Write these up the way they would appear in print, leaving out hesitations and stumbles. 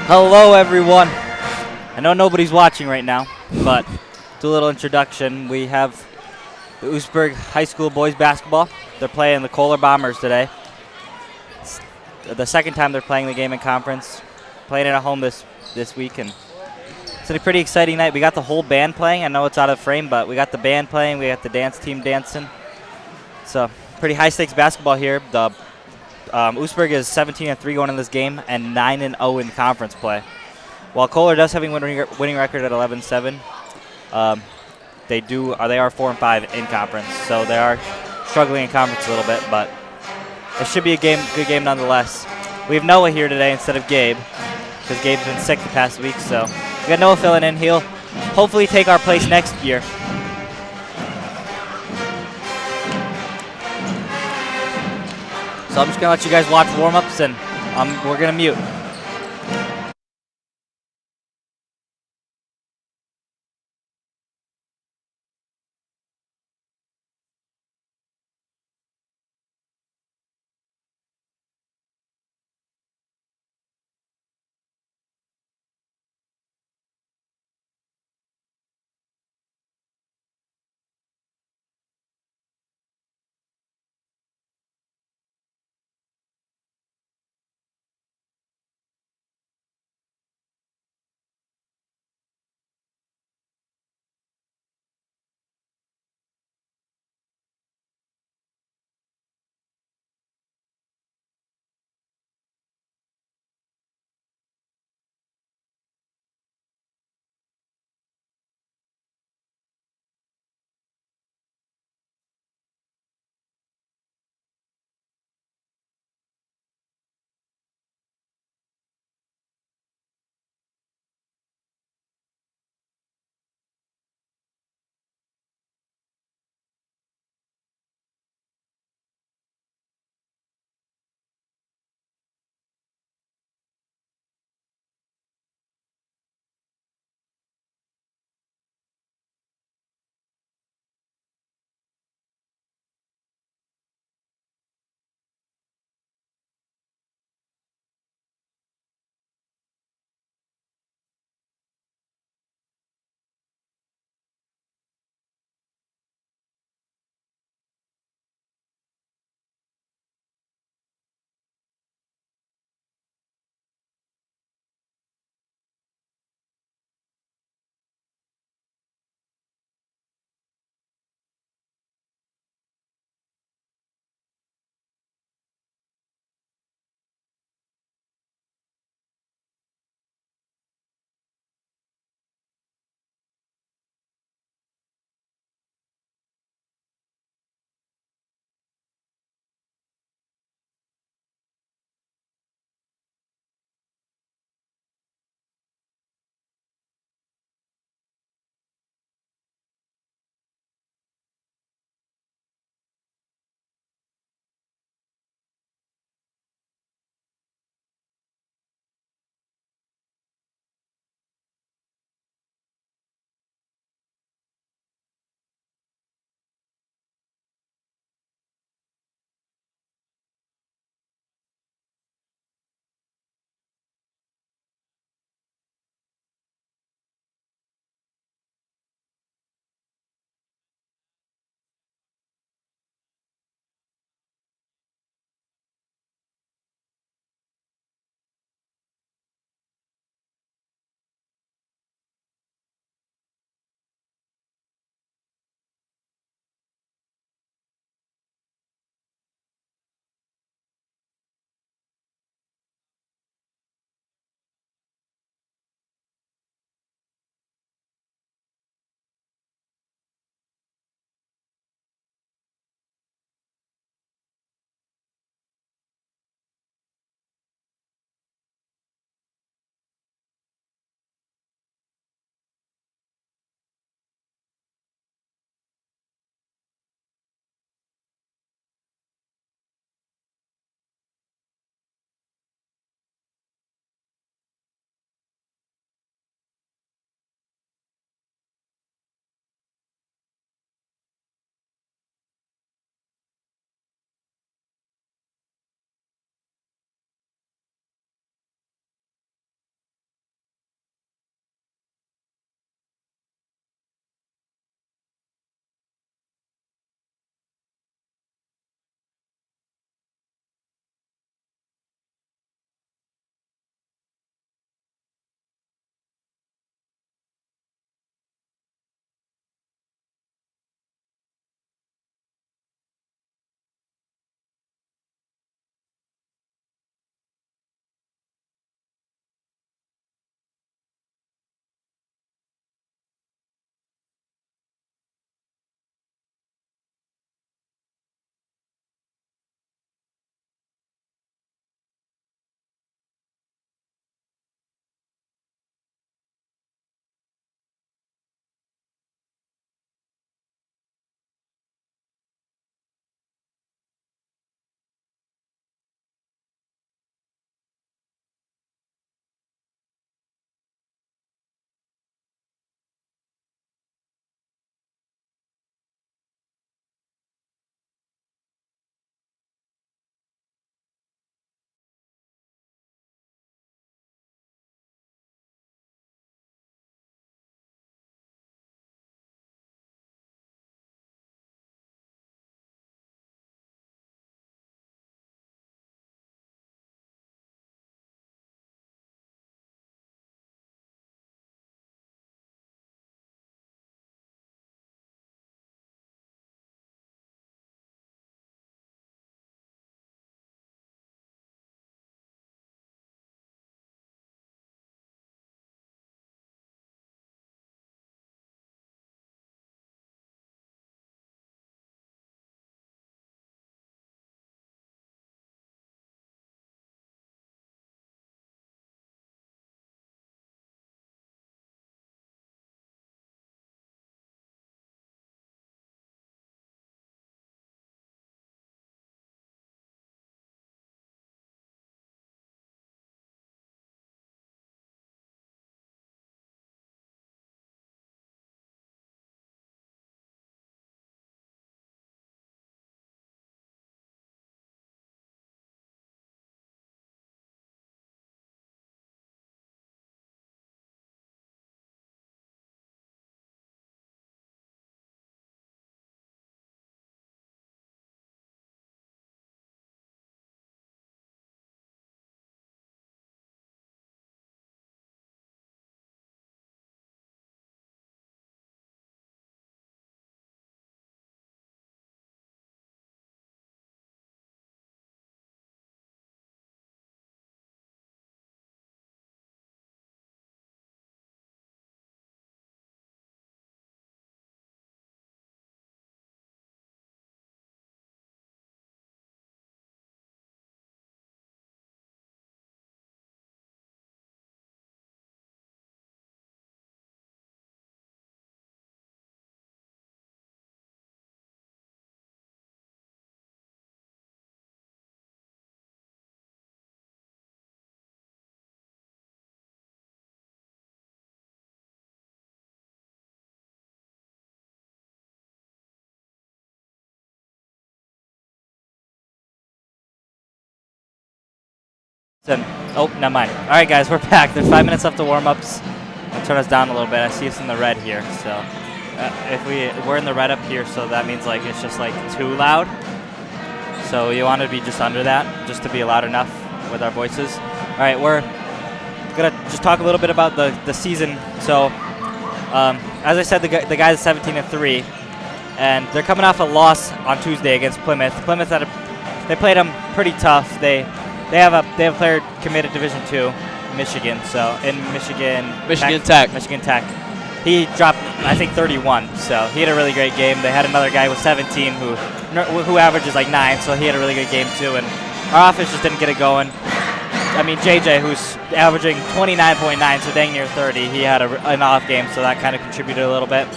Hello, everyone. I know nobody's watching right now, but do a little introduction. We have the Oostburg High School boys basketball. They're playing the Kohler Bombers today. It's the second time they're playing the game in conference, playing it at home this week, and it's a pretty exciting night. We got the whole band playing. I know it's out of frame, but we got the band playing. We got the dance team dancing. So pretty high stakes basketball here. The Oostburg is 17-3 going in this game and 9-0 in conference play. While Kohler does have a winning record at 11-7, they are 4-5 in conference, so they are struggling in conference a little bit, but it should be a good game nonetheless. We have Noah here today instead of Gabe, because Gabe's been sick the past week, so we got Noah filling in. He'll hopefully take our place next year. So I'm just gonna let you guys watch warm-ups, and we're gonna mute. Oh, never mind. All right, guys, we're back. There's 5 minutes left to warm-ups. I'll turn us down a little bit. I see us in the red here, so if we're in the red up here, so that means like it's just like too loud. So you want to be just under that, just to be loud enough with our voices. All right, we're gonna just talk a little bit about the season. So, as I said, the guys are 17-3, and they're coming off a loss on Tuesday against Plymouth. Plymouth they played them pretty tough. They have a player committed Division II, Michigan. So in Michigan Tech. He dropped, I think, 31. So he had a really great game. They had another guy with 17 who averages like 9. So he had a really good game too. And our offense just didn't get it going. I mean, JJ, who's averaging 29.9, so dang near 30, he had an off game, so that kind of contributed a little bit.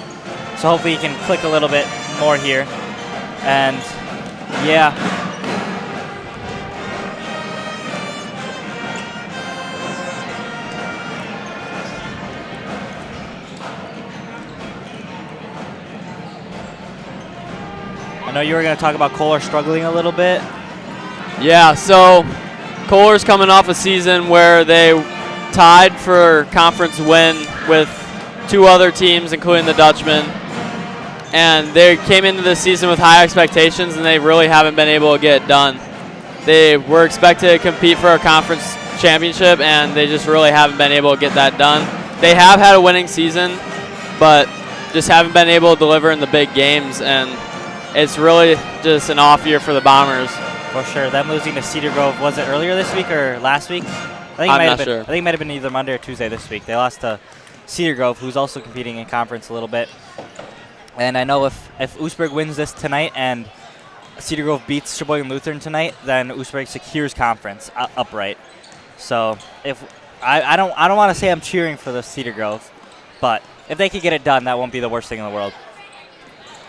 So hopefully he can click a little bit more here. And yeah. I know you were going to talk about Kohler struggling a little bit. Yeah, so Kohler's coming off a season where they tied for conference win with 2 other teams, including the Dutchmen. And they came into the season with high expectations, and they really haven't been able to get it done. They were expected to compete for a conference championship, and they just really haven't been able to get that done. They have had a winning season, but just haven't been able to deliver in the big games, and it's really just an off year for the Bombers. For sure. Them losing to Cedar Grove, was it earlier this week or last week? I'm not sure. I think it might have been either Monday or Tuesday this week. They lost to Cedar Grove, who's also competing in conference a little bit. And I know if Oostburg wins this tonight and Cedar Grove beats Sheboygan Lutheran tonight, then Oostburg secures conference upright. So if I don't want to say I'm cheering for the Cedar Grove, but if they could get it done, that won't be the worst thing in the world.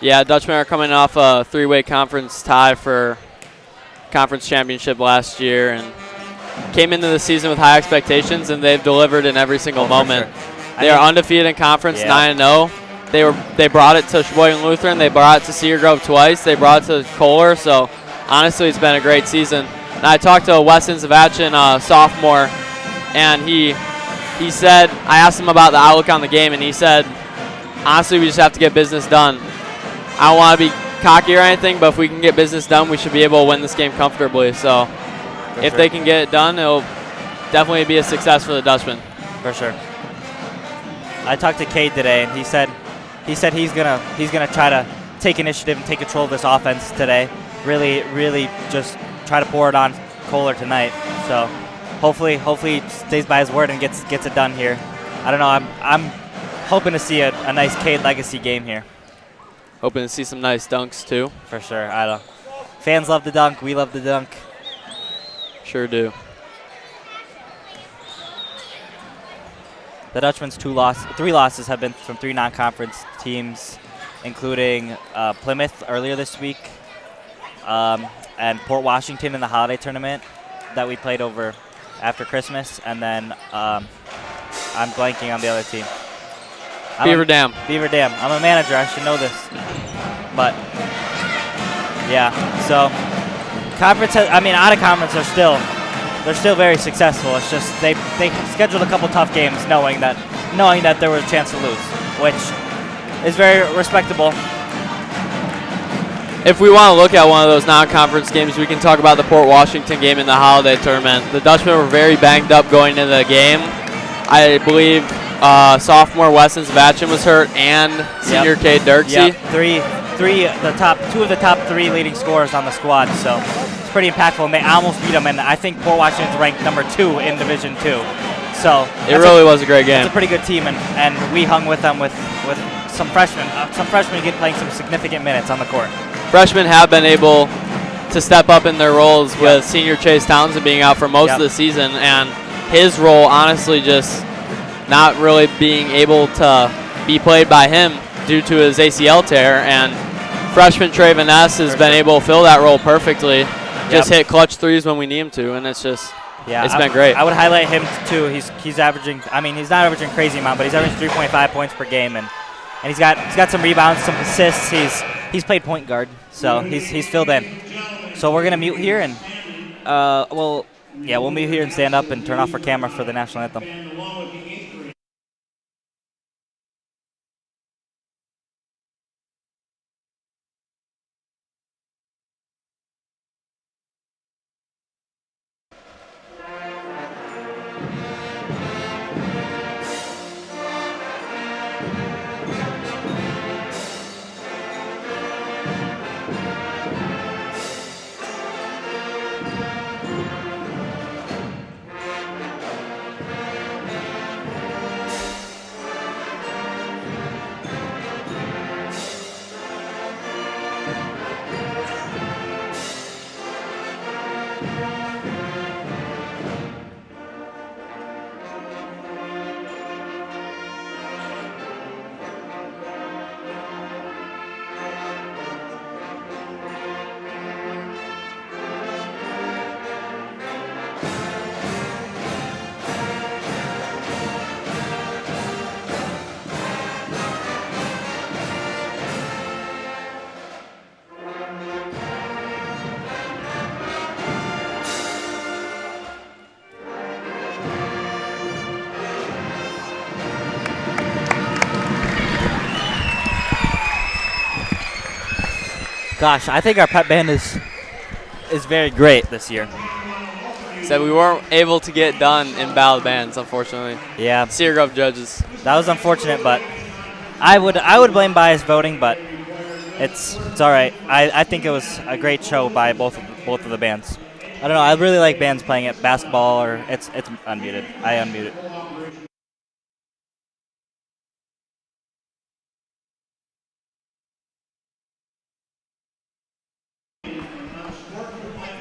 Yeah, Dutchmen are coming off a 3-way conference tie for conference championship last year and came into the season with high expectations, and they've delivered in every single moment. Sure. They are undefeated in conference, 9-0. They brought it to Sheboygan Lutheran. They brought it to Cedar Grove twice. They brought it to Kohler. So honestly, it's been a great season. And I talked to Weston Zavachin, sophomore, and he said, I asked him about the outlook on the game, and he said, honestly, we just have to get business done. I don't want to be cocky or anything, but if we can get business done, we should be able to win this game comfortably. So if they can get it done, it'll definitely be a success for the Dutchmen. For sure. I talked to Cade today, and he said he's gonna try to take initiative and take control of this offense today. Really just try to pour it on Kohler tonight. So hopefully he stays by his word and gets it done here. I don't know. I'm hoping to see a nice Cade legacy game here. Hoping to see some nice dunks, too. For sure. I don't. Fans love the dunk. We love the dunk. Sure do. The Dutchmen's 3 losses have been from 3 non-conference teams, including Plymouth earlier this week, and Port Washington in the holiday tournament that we played over after Christmas, and then I'm blanking on the other team. Beaver Dam. I'm a manager. I should know this. But, yeah. So, out of conference they're still very successful. It's just they scheduled a couple tough games knowing that there was a chance to lose, which is very respectable. If we want to look at one of those non-conference games, we can talk about the Port Washington game in the holiday tournament. The Dutchmen were very banged up going into the game. I believe sophomore Weston Zavachin was hurt, and senior Cade Dirksey. Yep. 2 of the top 3 leading scorers on the squad, so it's pretty impactful, and they almost beat them, and I think Port Washington's ranked number 2 in Division II. So it really was a great game. It's a pretty good team, and we hung with them with some freshmen. Some freshmen playing some significant minutes on the court. Freshmen have been able to step up in their roles with senior Chase Townsend being out for most of the season, and his role honestly just not really being able to be played by him due to his ACL tear, and freshman Trey Van Ness has been able to fill that role perfectly. Just hit clutch threes when we need him to, and it's just it's been great. I would highlight him too. He's averaging. I mean, he's not averaging crazy amount, but he's averaging 3.5 points per game, and he's got some rebounds, some assists. He's played point guard, so he's filled in. So we're gonna mute here, and we'll Yeah, we'll meet here and stand up and turn off our camera for the national anthem. Gosh, I think our pep band is very great this year. Said we weren't able to get done in ballot bands, unfortunately. Yeah, Cedar Grove judges. that was unfortunate, but I would blame biased voting, but it's all right. I think it was a great show by both of the bands. I don't know. I really like bands playing at basketball, or it's unmuted. I unmuted.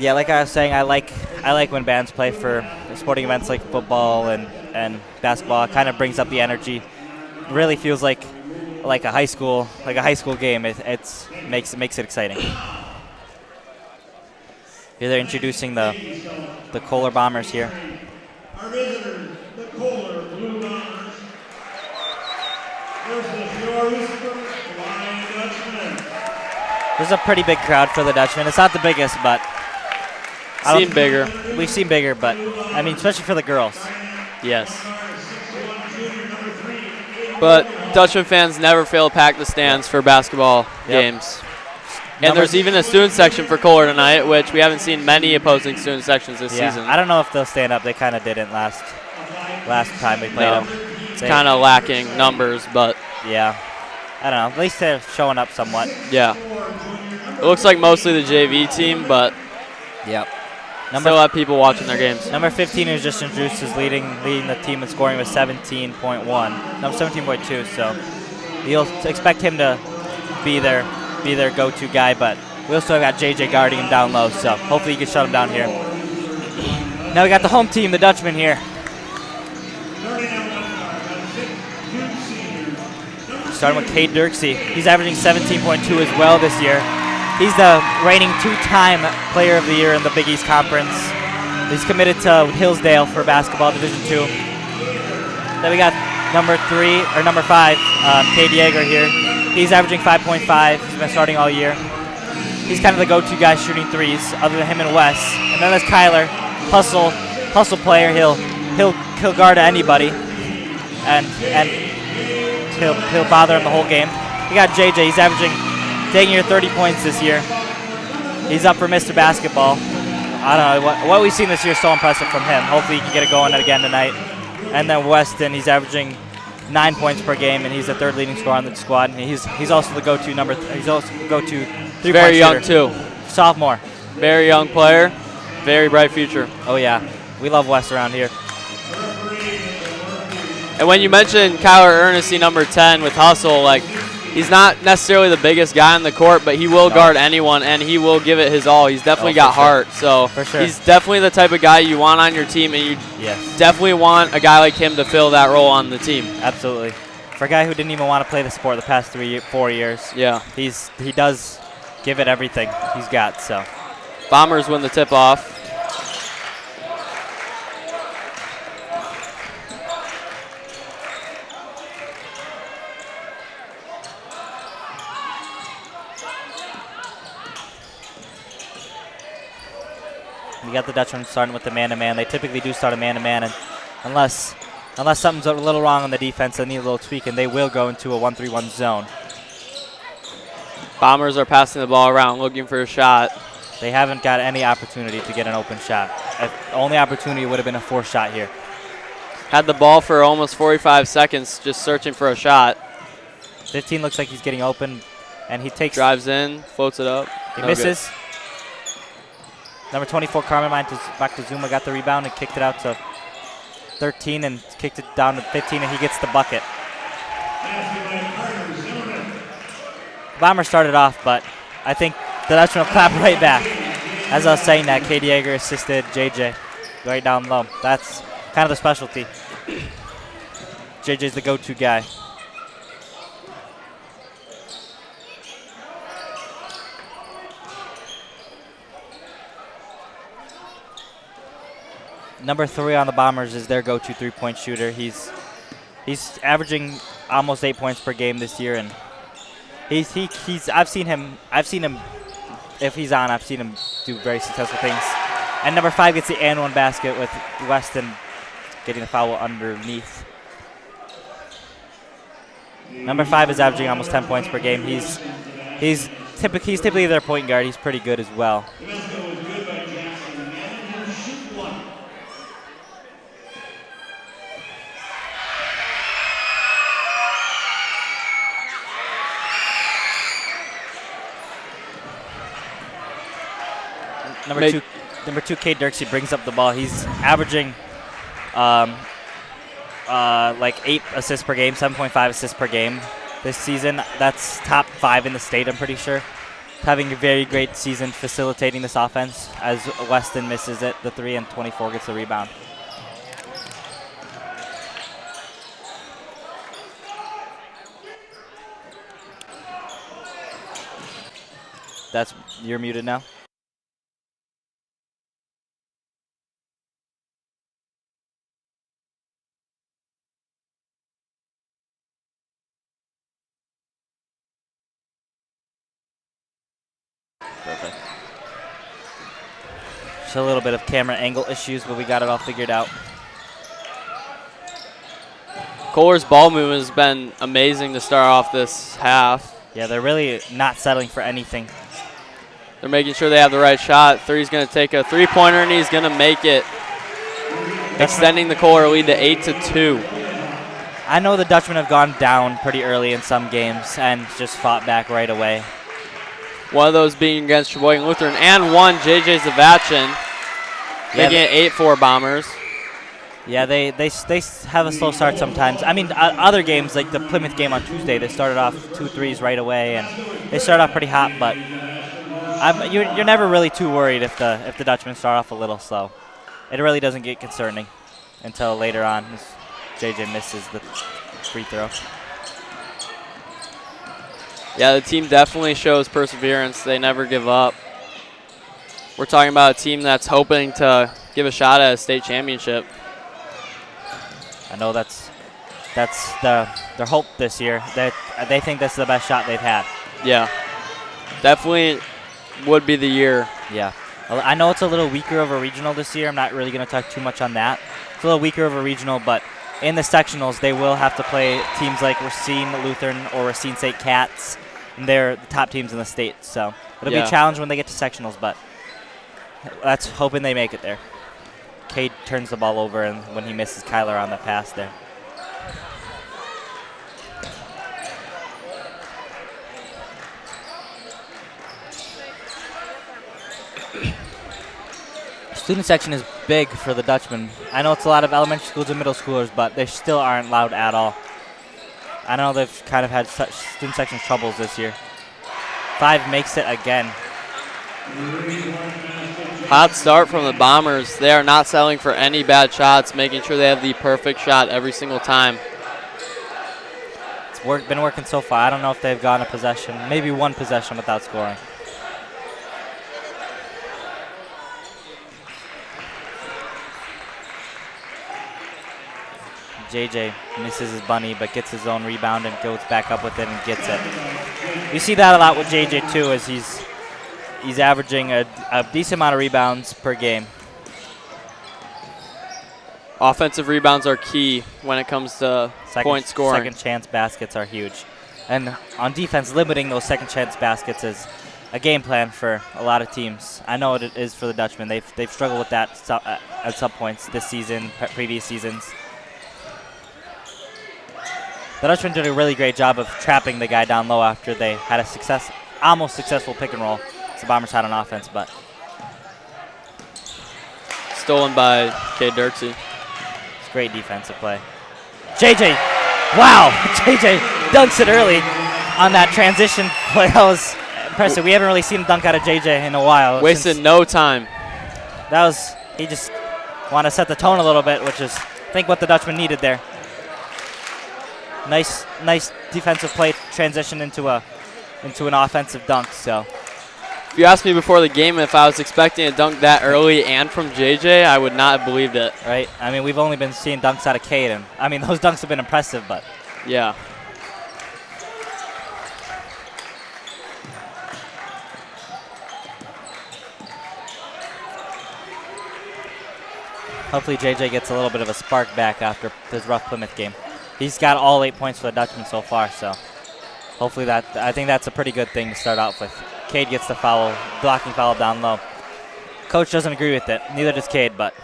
Yeah, like I was saying, I like when bands play for sporting events like football and basketball. It kind of brings up the energy. It really feels like a high school game. It makes it exciting. Here they're introducing the Kohler Bombers here. Our visitors, the Kohler Blue Bombers, versus your Oostburg Flying Dutchmen. There's a pretty big crowd for the Dutchmen. It's not the biggest, but Seen bigger. We've seen bigger, but I mean, especially for the girls. Yes. But Dutchman fans never fail to pack the stands for basketball games. And there's even a student section for Kohler tonight, which we haven't seen many opposing student sections this season. I don't know if they'll stand up. They kind of didn't last time we played them. It's kind of lacking numbers, but yeah, I don't know. At least they're showing up somewhat. Yeah. It looks like mostly the JV team, but still have people watching their games. Number 15, who's just introduced, is leading the team in scoring with 17.1. No, 17.2. So you'll expect him to be their go-to guy, but we also got JJ guarding him down low. So hopefully you can shut him down here. Now we got the home team, the Dutchmen here. Starting with Cade Dirksey. He's averaging 17.2 as well this year. He's the reigning two-time Player of the Year in the Big East Conference. He's committed to Hillsdale for basketball, Division II. Then we got number 5, Cade Yeager here. He's averaging 5.5. He's been starting all year. He's kind of the go-to guy shooting threes, other than him and Wes. And then there's Kyler, hustle player. He'll guard anybody, and he'll bother him the whole game. We got JJ. He's taking your 30 points this year. He's up for Mr. Basketball. I don't know. What we've seen this year is so impressive from him. Hopefully he can get it going again tonight. And then Weston, he's averaging 9 points per game, and he's the third leading scorer on the squad. And he's also the go-to he's also the go-to three-point Very young, shooter. too. Sophomore. Very young player. Very bright future. Oh, yeah. We love Wes around here. And when you mentioned Kyler Earnesty, number 10, with hustle, like, he's not necessarily the biggest guy on the court, but he will guard anyone, and he will give it his all. He's definitely got heart. So he's definitely the type of guy you want on your team, and you definitely want a guy like him to fill that role on the team. Absolutely. For a guy who didn't even want to play the sport the past 4 years, he does give it everything he's got. So Bombers win the tip-off. You got the Dutchman starting with the man-to-man. They typically do start a man-to-man, and unless something's a little wrong on the defense, they need a little tweak, and they will go into a 1-3-1 zone. Bombers are passing the ball around, looking for a shot. They haven't got any opportunity to get an open shot. The only opportunity would have been a forced shot here. Had the ball for almost 45 seconds, just searching for a shot. 15 looks like he's getting open, and he takes. Drives in, floats it up. He misses. Good. Number 24, Carmen Montezuma got the rebound and kicked it out to 13 and kicked it down to 15, and he gets the bucket. Bomber started off, but I think the Dutchman will clap right back. As I was saying that, Katie Yeager assisted JJ right down low. That's kind of the specialty. JJ's the go-to guy. Number 3 on the Bombers is their go-to three-point shooter. He's averaging almost 8 points per game this year, and I've seen him if he's on, I've seen him do very successful things. And number 5 gets the and one basket with Weston getting the foul underneath. Number 5 is averaging almost 10 points per game. He's typically their point guard. He's pretty good as well. Number two, Kate Dirksey brings up the ball. He's averaging like 8 assists per game, 7.5 assists per game this season. That's top 5 in the state, I'm pretty sure. Having a very great season facilitating this offense as Weston misses it, the 3, and 24 gets the rebound. You're muted now. Perfect. Just a little bit of camera angle issues, but we got it all figured out. Kohler's ball movement has been amazing to start off this half. Yeah, they're really not settling for anything. They're making sure they have the right shot. 3's going to take a three-pointer, and he's going to make it, extending the Kohler lead to 8-2. I know the Dutchmen have gone down pretty early in some games and just fought back right away. One of those being against Sheboygan Lutheran, and one, J.J. Zavachin, making it 8-4 Bombers. Yeah, they have a slow start sometimes. I mean, other games, like the Plymouth game on Tuesday, they started off 2 threes right away, and they started off pretty hot, but you're never really too worried if the Dutchmen start off a little slow. It really doesn't get concerning until later on as JJ misses the free throw. Yeah, the team definitely shows perseverance. They never give up. We're talking about a team that's hoping to give a shot at a state championship. I know that's their hope this year. They think that's the best shot they've had. Yeah, definitely would be the year. Yeah. I know it's a little weaker of a regional this year. I'm not really going to talk too much on that. It's a little weaker of a regional, but in the sectionals, they will have to play teams like Racine Lutheran or Racine State Cats. And they're the top teams in the state. So it'll be a challenge when they get to sectionals, but that's hoping they make it there. Cade turns the ball over, and when he misses Kyler on the pass there. Student section is big for the Dutchmen. I know it's a lot of elementary schools and middle schoolers, but they still aren't loud at all. I know they've kind of had such student section troubles this year. 5 makes it again. Hot start from the Bombers. They are not settling for any bad shots, making sure they have the perfect shot every single time. It's been working so far. I don't know if they've gone a possession, maybe one possession without scoring. JJ misses his bunny, but gets his own rebound and goes back up with it and gets it. You see that a lot with JJ too, as he's averaging a decent amount of rebounds per game. Offensive rebounds are key when it comes to point scoring. Second chance baskets are huge. And on defense, limiting those second chance baskets is a game plan for a lot of teams. I know it is for the Dutchmen. They've struggled with that at some points this season, previous seasons. The Dutchmen did a really great job of trapping the guy down low after they had a almost successful pick and roll. The Bombers had on offense, but stolen by K. Dirksey. It's great defensive play. JJ, wow! JJ dunks it early on that transition play. That was impressive. We haven't really seen him dunk out of JJ in a while. Wasted no time. He just wanted to set the tone a little bit, which is, I think, what the Dutchman needed there. Nice defensive play transition into an offensive dunk. So, if you asked me before the game if I was expecting a dunk that early and from JJ, I would not have believed it. Right? I mean, we've only been seeing dunks out of Cade, and I mean, those dunks have been impressive, but yeah. Hopefully JJ gets a little bit of a spark back after his rough Plymouth game. He's got all 8 points for the Dutchman so far, so hopefully I think that's a pretty good thing to start out with. Cade gets the blocking foul down low. Coach doesn't agree with it, neither does Cade, but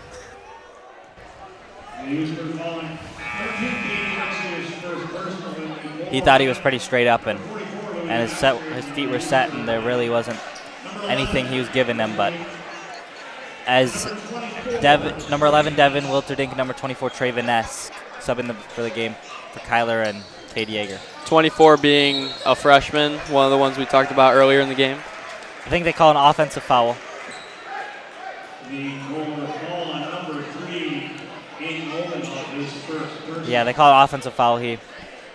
he thought he was pretty straight up, and his feet were set, and there really wasn't anything he was giving them, but as number 11, Devin Wilterdink, number 24, Trey Vaness, subbing for the game for Kyler and Cade Yeager. 24 being a freshman, one of the ones we talked about earlier in the game. I think they call an offensive foul. Yeah, they call an offensive foul.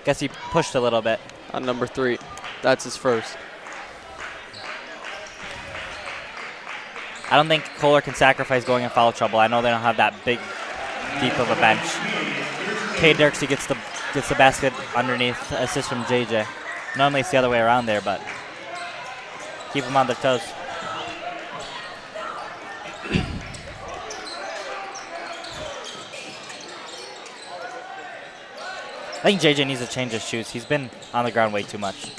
Guess he pushed a little bit. On number 3. That's his first. I don't think Kohler can sacrifice going in foul trouble. I know they don't have that deep of a bench. K. Dirksey gets the basket underneath, assist from JJ. Normally it's the other way around there, but keep them on their toes. I think JJ needs to change his shoes. He's been on the ground way too much.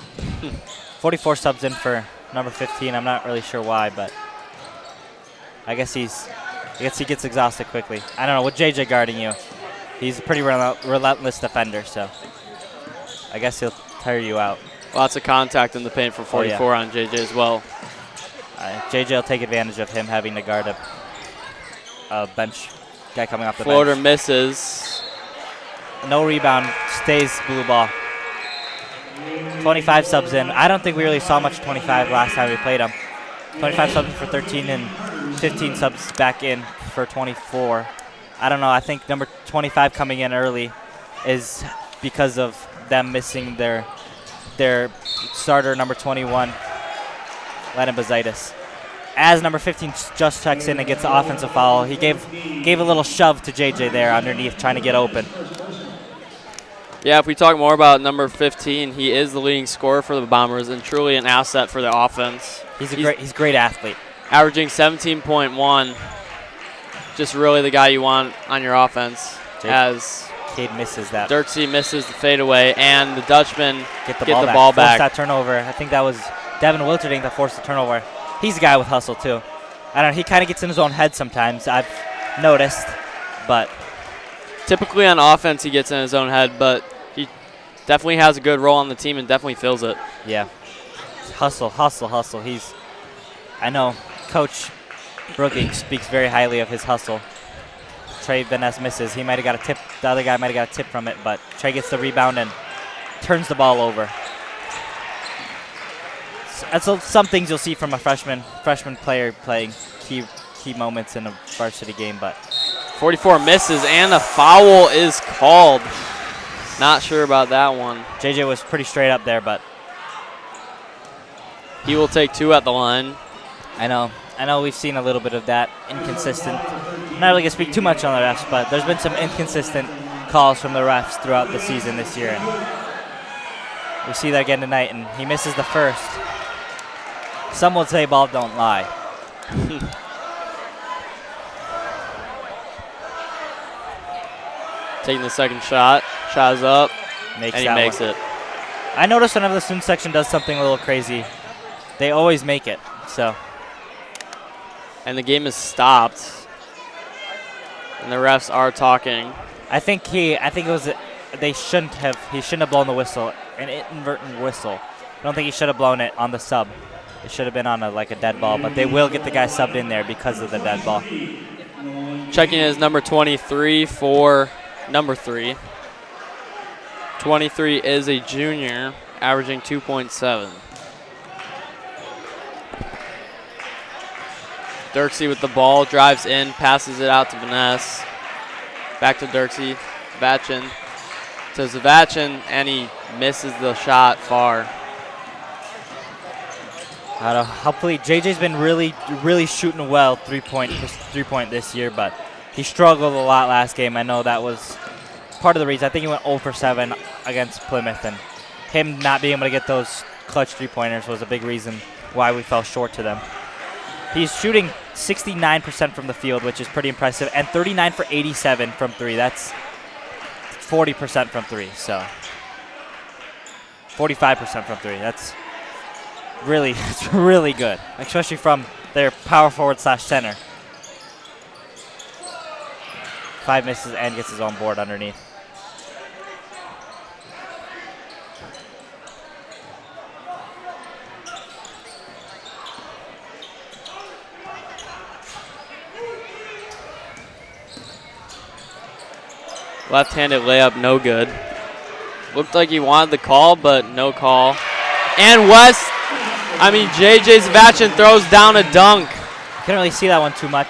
44 subs in for number 15. I'm not really sure why, but I guess he gets exhausted quickly. I don't know, with JJ guarding you, he's a pretty relentless defender, so I guess he'll tire you out. Lots of contact in the paint for 44 on JJ as well. JJ will take advantage of him having to guard a bench guy coming off the Floater bench. misses. No rebound, stays blue ball. 25 subs in. I don't think we really saw much 25 last time we played him. 25 subs in for 13 and 15 subs back in for 24. I don't know. I think number 25 coming in early is because of them missing their starter, number 21, Lennon Bazaitis. As number 15 just checks in and gets the offensive foul, he gave a little shove to JJ there underneath, trying to get open. Yeah, if we talk more about number 15, he is the leading scorer for the Bombers and truly an asset for the offense. He's a great athlete. Averaging 17.1. Just really the guy you want on your offense. As Cade misses that. Dirksey misses the fadeaway, and the Dutchmen get the ball back. Forced that turnover. I think that was Devin Wilterding that forced the turnover. He's a guy with hustle, too. I don't know. He kind of gets in his own head sometimes, I've noticed, but typically on offense he gets in his own head, but he definitely has a good role on the team and definitely fills it. Yeah. Hustle. I know Coach Brookings speaks very highly of his hustle. Trey Vaness misses. He might have got a tip. The other guy might have got a tip from it, but Trey gets the rebound and turns the ball over. That's some things you'll see from a freshman player playing key moments in a varsity game, but 44 misses, and a foul is called. Not sure about that one. JJ was pretty straight up there, but he will take 2 at the line. I know we've seen a little bit of that inconsistent. I'm not really going to speak too much on the refs, but there's been some inconsistent calls from the refs throughout the season this year. And we see that again tonight, and he misses the first. Some would say ball don't lie. Taking the second shot. Shot is up. Makes and he that makes one. it. I noticed whenever the student section does something a little crazy, they always make it. So. And the game is stopped. And the refs are talking. I think it was. He shouldn't have blown the whistle, an inadvertent whistle. I don't think he should have blown it on the sub. It should have been on a dead ball, but they will get the guy subbed in there because of the dead ball. Checking is number 23 for number 3. 23 is a junior, averaging 2.7. Dirksey with the ball, drives in, passes it out to Vaness. Back to Dirksey, Zavachin to Zavachin, and he misses the shot far. I don't know. Hopefully, JJ's been really shooting well three-point this year, but he struggled a lot last game. I know that was part of the reason. I think he went 0 for 7 against Plymouth, and him not being able to get those clutch three-pointers was a big reason why we fell short to them. He's shooting 69% from the field, which is pretty impressive, and 39 for 87 from 3. That's 40% from 3, so 45% from 3. That's really good, especially from their power forward / center. 5 misses and gets his own board underneath. Left-handed layup, no good. Looked like he wanted the call, but no call. And JJ Zavachin throws down a dunk. Couldn't really see that one too much,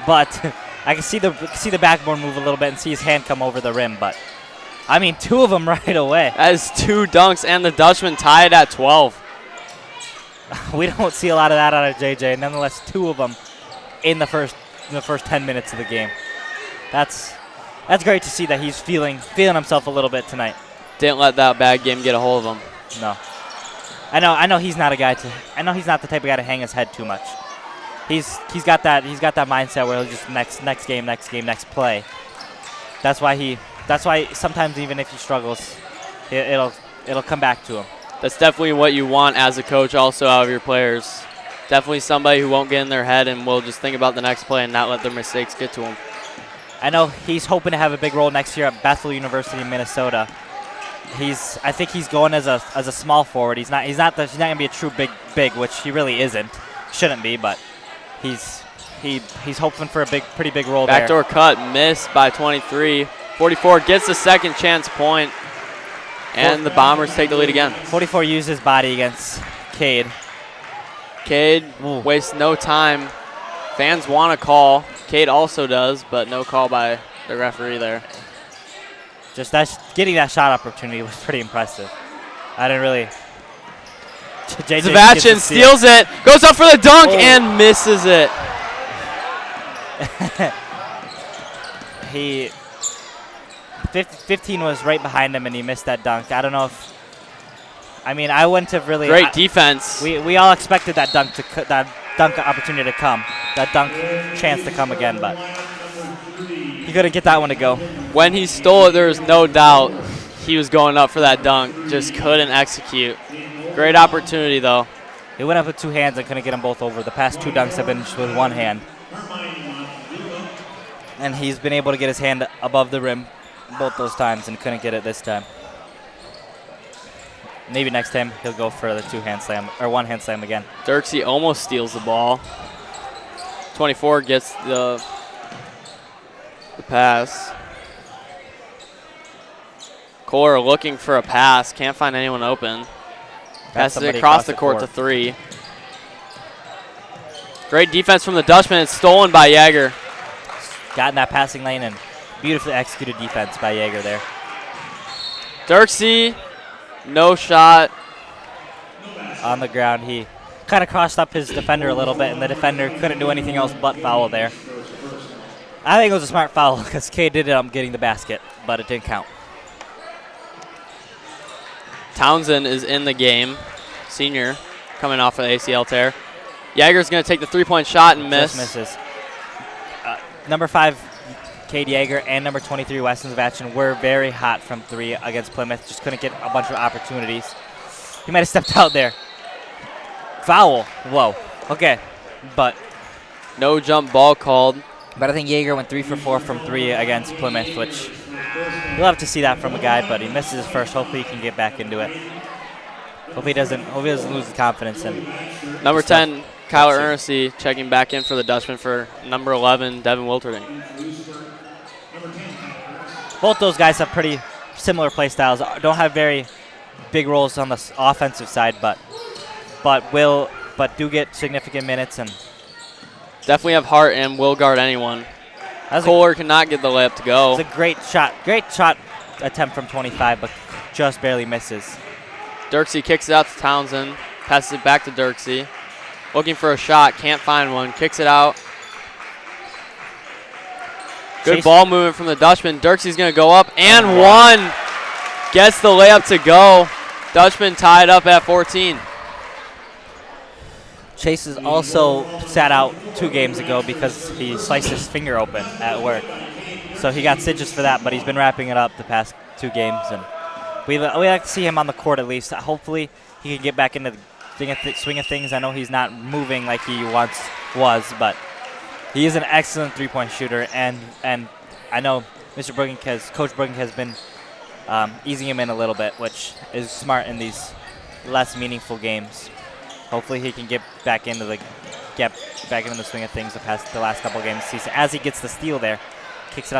but I can see the backboard move a little bit and see his hand come over the rim. But I mean, 2 of them right away. That is 2 dunks, and the Dutchman tied at 12. We don't see a lot of that out of JJ. Nonetheless, 2 of them in the first 10 minutes of the game. That's great to see that he's feeling himself a little bit tonight. Didn't let that bad game get a hold of him. No. I know he's not a guy to. I know he's not the type of guy to hang his head too much. He's got that mindset where he'll just next game, next play. That's why sometimes even if he struggles, it'll come back to him. That's definitely what you want as a coach also out of your players. Definitely somebody who won't get in their head and will just think about the next play and not let their mistakes get to them. I know he's hoping to have a big role next year at Bethel University in Minnesota. I think he's going as a small forward. He's not gonna be a true big, which he really isn't. Shouldn't be, but he's hoping for a pretty big role there. Backdoor cut, missed by 23. 44 gets the second chance point, and the Bombers take the lead again. 44 used his body against Cade. Cade wastes no time. Fans want to call. Cade also does, but no call by the referee there. Just getting that shot opportunity was pretty impressive. I didn't really. Zavachin steals it, goes up for the dunk, and misses it. 15 was right behind him, and he missed that dunk. I don't know if. I mean, I wouldn't have really. Great defense. We all expected that dunk opportunity to come, that dunk chance to come again, but he couldn't get that one to go. When he stole it, there was no doubt he was going up for that dunk. Just couldn't execute. Great opportunity, though. He went up with 2 hands and couldn't get them both over. The past 2 dunks have been just with 1 hand. And he's been able to get his hand above the rim both those times and couldn't get it this time. Maybe next time he'll go for the 2-hand slam or 1-hand slam again. Dirksey almost steals the ball. 24 gets the pass. Kohler looking for a pass. Can't find anyone open. Passes it across the court to 3. Great defense from the Dutchman. It's stolen by Jaeger. Got in that passing lane and beautifully executed defense by Jaeger there. Dirksey, no shot. On the ground, he kind of crossed up his defender a little bit, and the defender couldn't do anything else but foul there. I think it was a smart foul because Cade did end up getting the basket, but it didn't count. Townsend is in the game, senior, coming off of the ACL tear. Jaeger's going to take the 3-point shot and miss. Just misses. Number 5, Cade Yeager and number 23 Weston Zavachin were very hot from 3 against Plymouth. Just couldn't get a bunch of opportunities. He might have stepped out there. Foul. Whoa. Okay. But No jump ball called. I think Yeager went 3 for 4 from 3 against Plymouth, which you'll have to see that from a guy, but he misses his first. Hopefully he can get back into it. Hopefully he doesn't lose the confidence. And Number 10, Kyler Ernest checking back in for the Dutchman for number 11, Devin Wilterding. Both those guys have pretty similar play styles. Don't have very big roles on the offensive side, but do get significant minutes and definitely have heart and will guard anyone. Kohler cannot get the layup to go. It's a great shot attempt from 25, but just barely misses. Dirksey kicks it out to Townsend, passes it back to Dirksey. Looking for a shot, can't find one, kicks it out. Good ball movement from the Dutchman. Dirksey's going to go up and one. Gets the layup to go. Dutchman tied up at 14. Chase is also sat out 2 games ago because he sliced his finger open at work. So he got stitches for that, but he's been wrapping it up the past 2 games. And we like to see him on the court at least. Hopefully he can get back into the swing of things. I know he's not moving like he once was, but he is an excellent three-point shooter. And I know Coach Brugink has been easing him in a little bit, which is smart in these less meaningful games. Hopefully he can get back into the swing of things the last couple of games of the season. As he gets the steal there, kicks it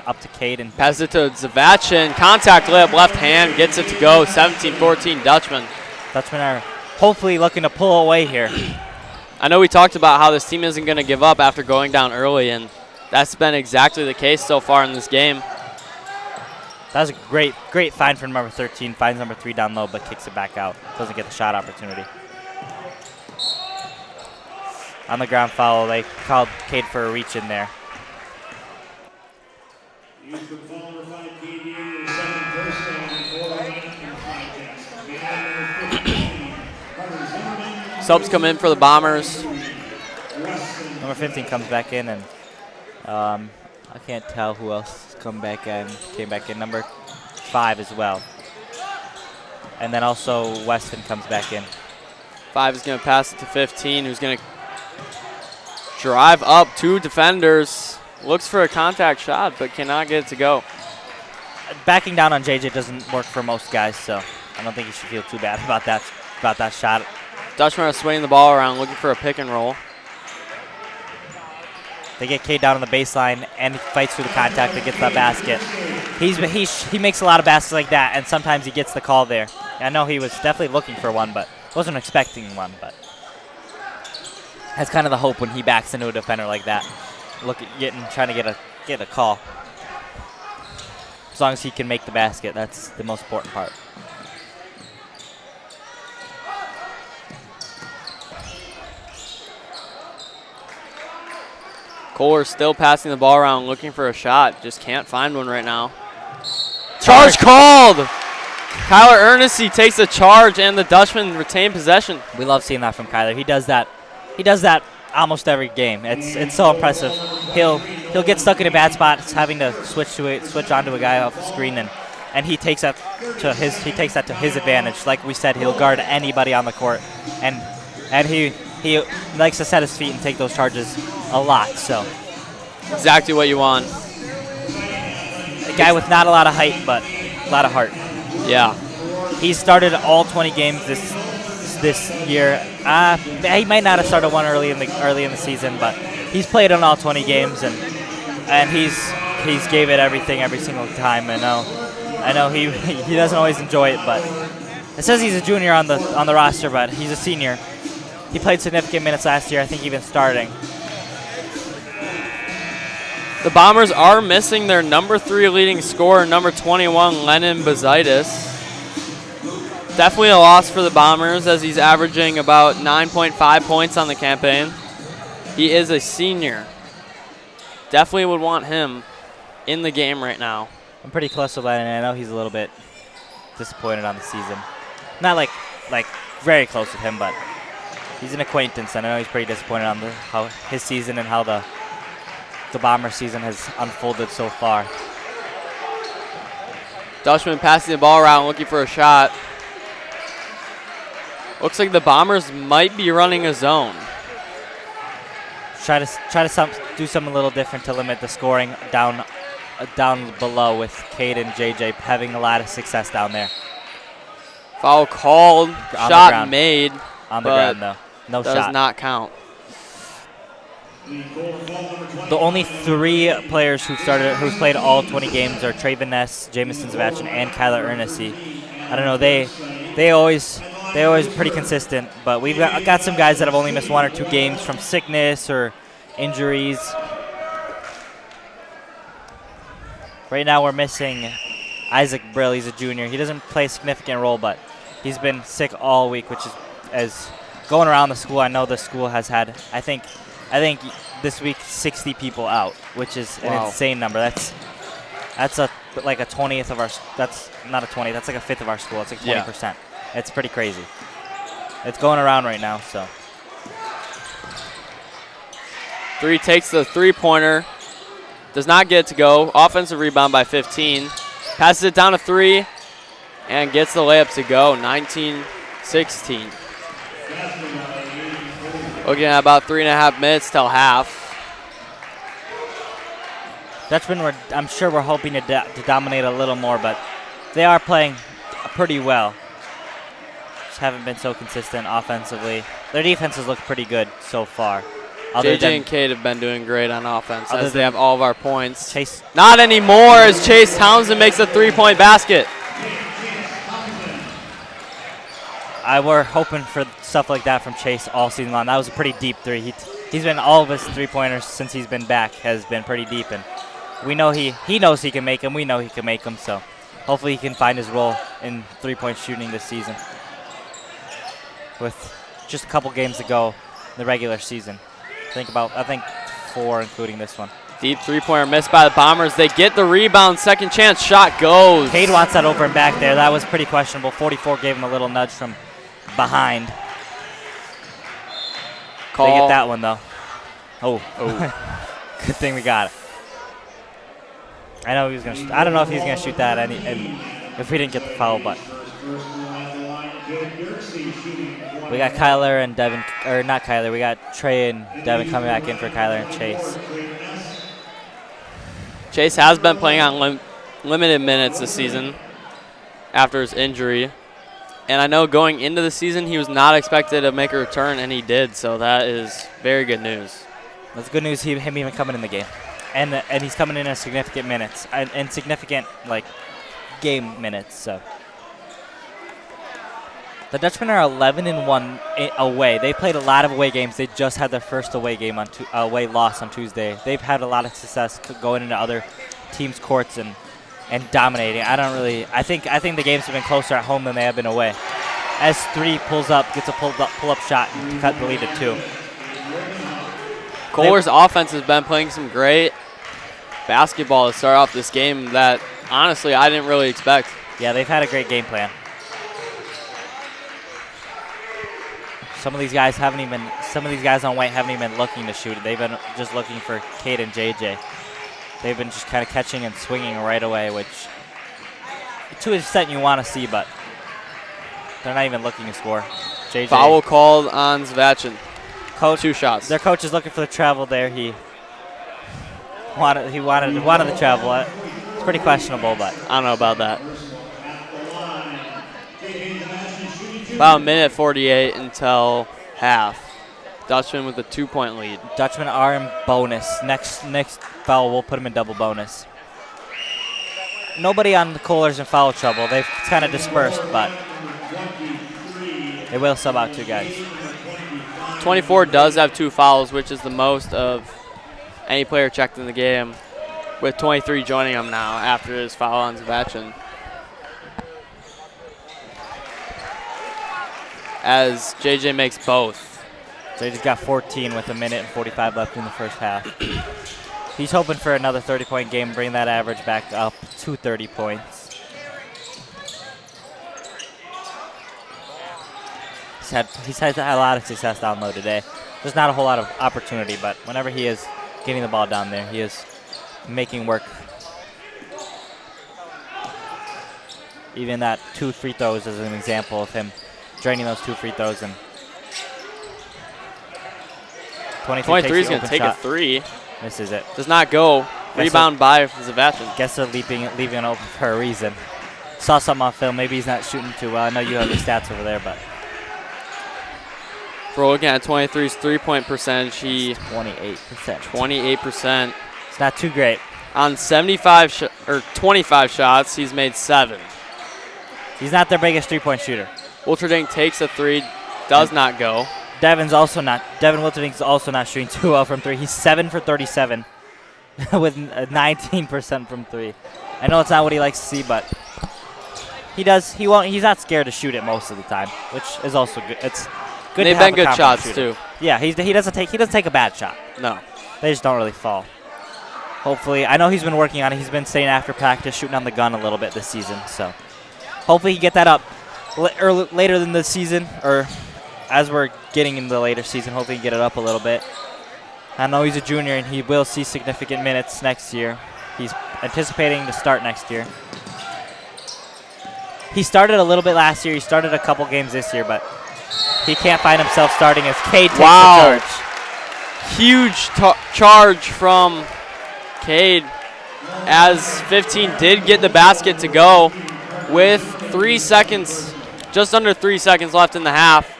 up to Cade and passes it to Zavachin. Contact layup, left hand, gets it to go. 17-14 Dutchman. Dutchmen are hopefully looking to pull away here. I know we talked about how this team isn't going to give up after going down early, and that's been exactly the case so far in this game. That was a great find from number 13. Finds number 3 down low, but kicks it back out. Doesn't get the shot opportunity. On the ground foul, they called Cade for a reach in there. Subs come in for the Bombers. Number 15 comes back in, and I can't tell who else came back in. Number 5 as well. And then also Weston comes back in. 5 is going to pass it to 15, who's going to drive up 2 defenders. Looks for a contact shot, but cannot get it to go. Backing down on JJ doesn't work for most guys, so I don't think you should feel too bad about that shot. Dutchman is swinging the ball around, looking for a pick and roll. They get Cade down on the baseline, and he fights through the contact and gets that basket. He makes a lot of baskets like that, and sometimes he gets the call there. I know he was definitely looking for one, but wasn't expecting one. But that's kind of the hope when he backs into a defender like that. Trying to get a call. As long as he can make the basket, that's the most important part. Kohler still passing the ball around, looking for a shot. Just can't find one right now. Charge called! Kyler Ernest takes the charge, and the Dutchman retain possession. We love seeing that from Kyler. He does that almost every game. It's so impressive. He'll get stuck in a bad spot, having to switch onto a guy off the screen, and he takes that to his advantage. Like we said, he'll guard anybody on the court, and he likes to set his feet and take those charges a lot. So exactly what you want. A guy with not a lot of height, but a lot of heart. Yeah. He's started all 20 games this year. He might not have started one early in the season, but he's played in all 20 games, and he's gave it everything every single time. I know he doesn't always enjoy it, but it says he's a junior on the roster, but he's a senior. He played significant minutes last year, I think even starting. The Bombers are missing their number 3 leading scorer, number 21, Lennon Bazaitis. Definitely a loss for the Bombers, as he's averaging about 9.5 points on the campaign. He is a senior. Definitely would want him in the game right now. I'm pretty close to Lennon. I know he's a little bit disappointed on the season. Not like very close with him, but he's an acquaintance, and I know he's pretty disappointed on how his season and how the Bomber season has unfolded so far. Dutchman passing the ball around, looking for a shot. Looks like the Bombers might be running a zone. Try to do something a little different to limit the scoring down below, with Cade and JJ having a lot of success down there. Foul called, shot made, on the ground though. No shot. Does not count. The only 3 players who've played all 20 games are Traven Ness, Jamison Zavachin, and Kyler Ernest. I don't know. They always pretty consistent, but we've got some guys that have only missed 1 or 2 games from sickness or injuries. Right now we're missing Isaac Brill. He's a junior. He doesn't play a significant role, but he's been sick all week, which is as going around the school. I know the school has had, I think this week 60 people out, which is an insane number. That's like a 20th of our. That's not a 20. That's like a 5th of our school. It's like 20%. Yeah. It's pretty crazy. It's going around right now. So 3 takes the 3-pointer. Does not get it to go. Offensive rebound by 15. Passes it down to 3 and gets the layup to go. 19-16. Looking at about 3.5 minutes till half. Dutchman, I'm sure we're hoping to dominate a little more, but they are playing pretty well. Just haven't been so consistent offensively. Their defenses look pretty good so far. JJ and Cade have been doing great on offense as they have all of our points. Chase. Not anymore as Chase Townsend makes a 3-point basket. We're hoping for stuff like that from Chase all season long. That was a pretty deep 3. He's been all of his 3-pointers since he's been back has been pretty deep, and we know he knows he can make them. We know he can make them, so hopefully he can find his role in 3-point shooting this season. With just a couple games to go in the regular season. I think 4, including this one. Deep 3-pointer missed by the Bombers. They get the rebound. Second chance shot goes. Cade wants that over and back there. That was pretty questionable. 44 gave him a little nudge from behind. Call. They get that one though. Oh. Good thing we got it. I know he was gonna. I don't know if he's gonna shoot that if we didn't get the foul, but we got Kyler and Devin, or not Kyler. We got Trey and Devin coming back in for Kyler and Chase. Chase has been playing on limited minutes this season after his injury. And I know going into the season he was not expected to make a return, and he did, so that is very good news. That's good news, him even coming in the game. And he's coming in at significant minutes, and significant, like, game minutes, so. The Dutchmen are 11-1 away. They played a lot of away games. They just had their first away game away loss on Tuesday. They've had a lot of success going into other teams' courts and dominating. I think the games have been closer at home than they have been away. As 3 pulls up, gets a pull-up shot to cut the lead to 2. Kohler's offense has been playing some great basketball to start off this game that honestly I didn't really expect. Yeah, they've had a great game plan. Some of these guys on white haven't even been looking to shoot it. They've been just looking for Cade and JJ. They've been just kind of catching and swinging right away, which to an extent you want to see, but they're not even looking to score. JJ. Foul called on Zavachin. Coach, 2 shots. Their coach is looking for the travel there. He wanted the travel. It's pretty questionable, but I don't know about that. About a minute 48 until half. Dutchman with a 2-point lead. Dutchmen are in bonus. Next foul, we'll put them in double bonus. Nobody on the Kohlers in foul trouble. They've kind of dispersed, but they will sub out 2 guys. 24 does have 2 fouls, which is the most of any player checked in the game, with 23 joining him now after his foul on Zavachin. As JJ makes both. JJ's got 14 with a minute and 45 left in the first half. He's hoping for another 30-point game, bring that average back up to 30 points. He's had a lot of success down low today. There's not a whole lot of opportunity, but whenever he is getting the ball down there. He is making work. Even that 2 free throws is an example of him draining those 2 free throws. And 23 is going to take shot. a 3. Misses it. Does not go. Rebound by Zavachin. Guess they're leaving it open for a reason. Saw something on film. Maybe he's not shooting too well. I know you have the stats over there, but We're looking at 23's three-point percentage. He 28%. 28%. It's not too great. On 25 shots, he's made 7. He's not their biggest three-point shooter. Wilterding takes a 3, does not go. Devin Wilterding's also not shooting too well from 3. He's 7 for 37 with 19% from 3. I know it's not what he likes to see, but he's not scared to shoot it most of the time, which is also good. It's good. They've to have been a good confident shots shooter. too. Yeah, he doesn't take a bad shot. No. They just don't really fall. Hopefully, I know he's been working on it. He's been staying after practice, shooting on the gun a little bit this season. So hopefully he can get that up later than the season, or as we're getting into the later season, hopefully he can get it up a little bit. I know he's a junior and he will see significant minutes next year. He's anticipating to start next year. He started a little bit last year. He started a couple games this year, but he can't find himself starting as Cade takes the charge. Huge charge from Cade, as 15 did get the basket to go with 3 seconds, just under 3 seconds left in the half.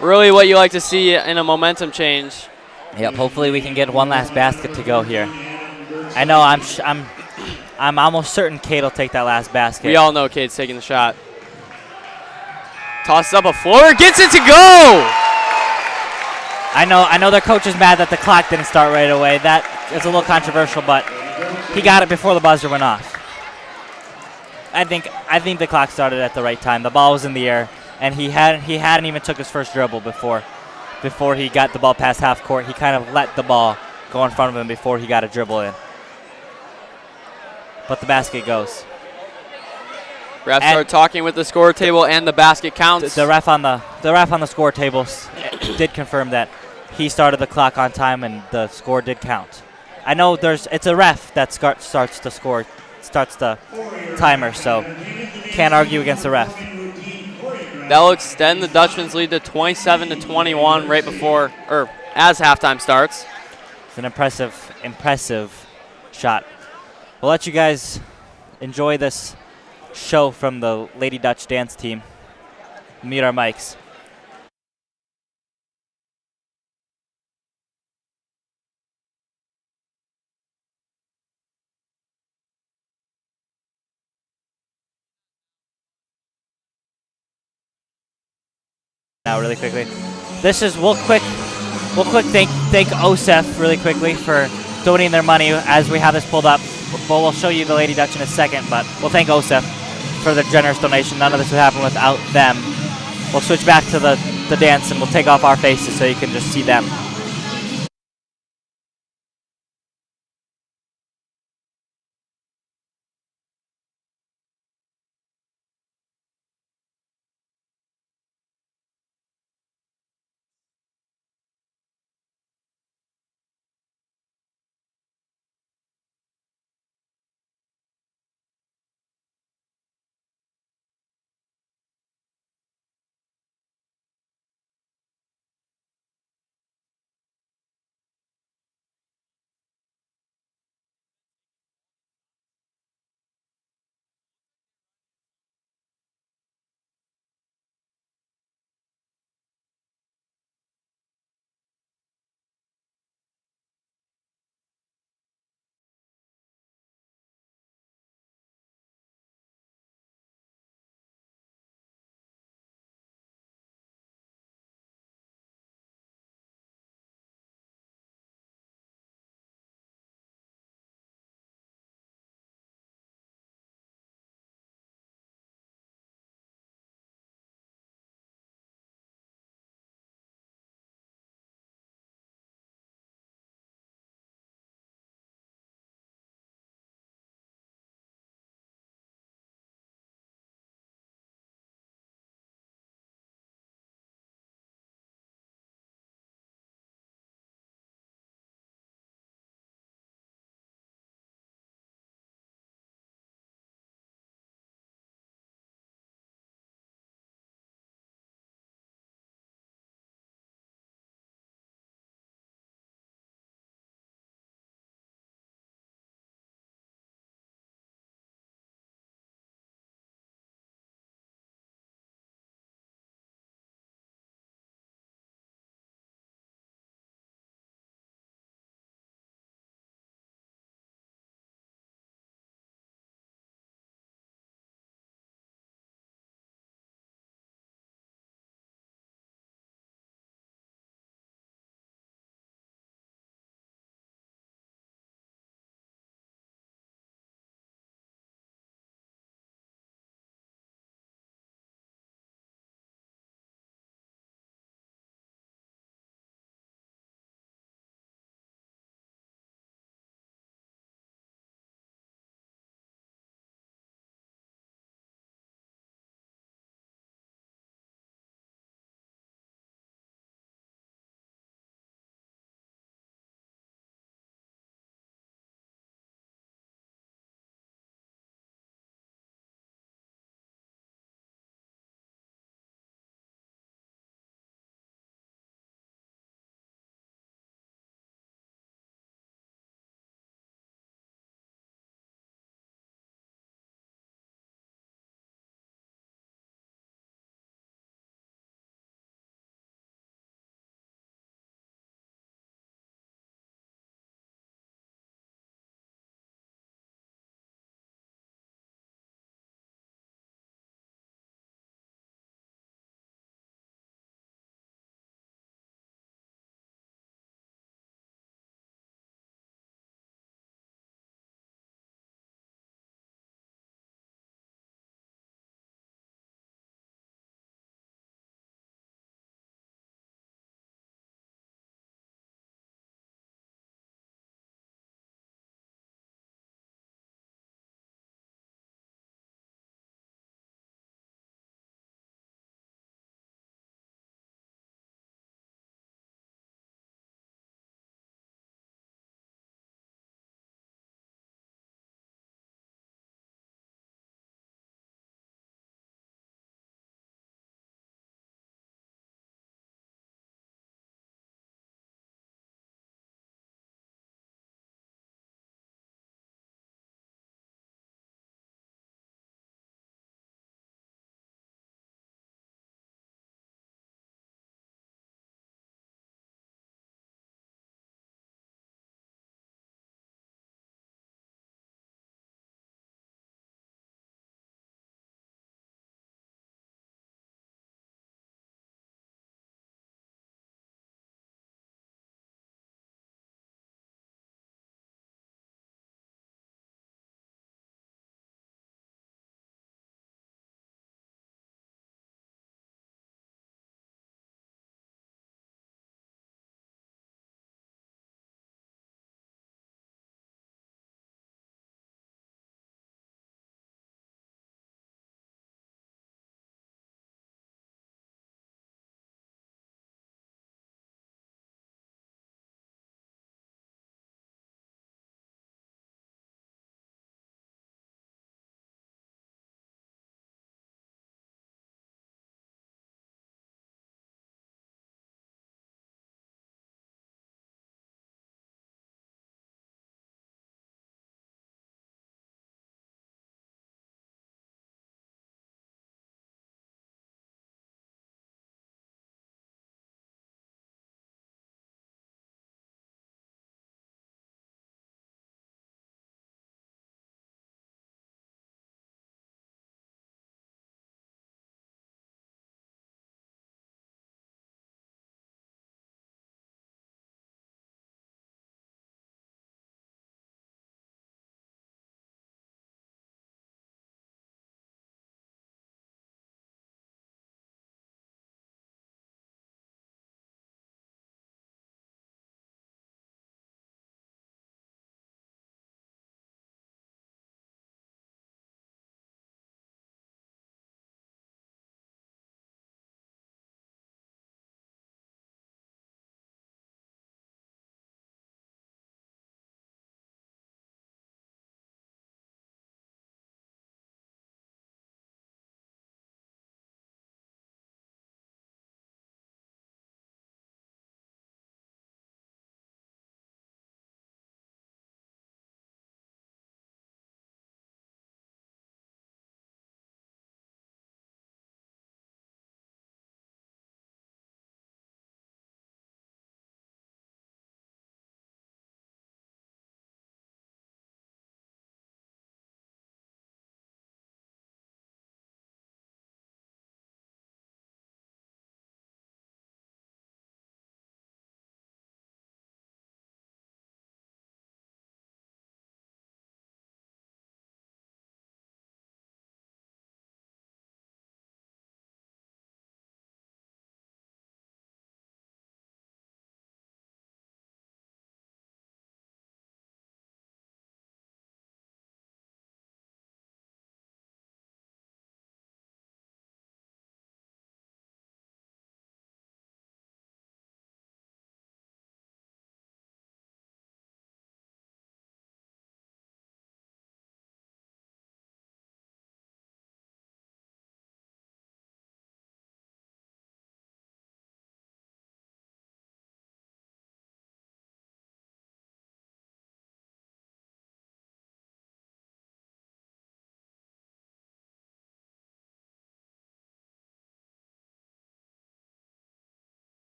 Really what you like to see in a momentum change. Yep, hopefully we can get one last basket to go here. I know I'm almost certain Cade will take that last basket. We all know Cade's taking the shot. Tosses up a floater, gets it to go! I know their coach is mad that the clock didn't start right away. That is a little controversial, but he got it before the buzzer went off. I think the clock started at the right time. The ball was in the air, and he hadn't even took his first dribble before he got the ball past half court. He kind of let the ball go in front of him before he got a dribble in. But the basket goes. Refs start talking with the score table, and the basket counts. The ref on the score table did confirm that he started the clock on time, and the score did count. I know it's a ref that starts the timer, so can't argue against the ref. That'll extend the Dutchman's lead to 27-21 right before, or as halftime starts. It's an impressive shot. We'll let you guys enjoy this show from the Lady Dutch dance team. Mute our mics. Now really quickly. We'll quick thank OSEF really quickly for donating their money as we have this pulled up. We'll show you the Lady Dutch in a second, but we'll thank OSEF for their generous donation. None of this would happen without them. We'll switch back to the dance and we'll take off our faces so you can just see them.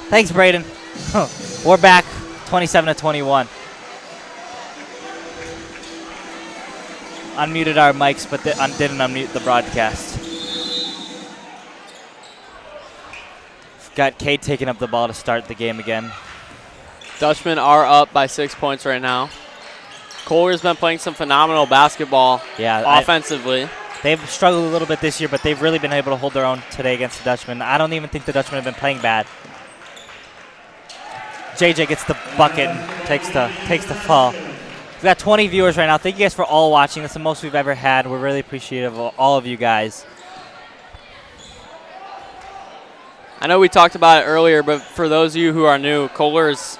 Thanks, Braden. We're back, 27-21. Unmuted our mics, but didn't unmute the broadcast. Got Cade taking up the ball to start the game again. Dutchmen are up by 6 points right now. Kohler's been playing some phenomenal basketball offensively. They've struggled a little bit this year, but they've really been able to hold their own today against the Dutchmen. I don't even think the Dutchmen have been playing bad. JJ gets the bucket and takes the fall. We've got 20 viewers right now. Thank you guys for all watching. That's the most we've ever had. We're really appreciative of all of you guys. I know we talked about it earlier, but for those of you who are new, Kohler's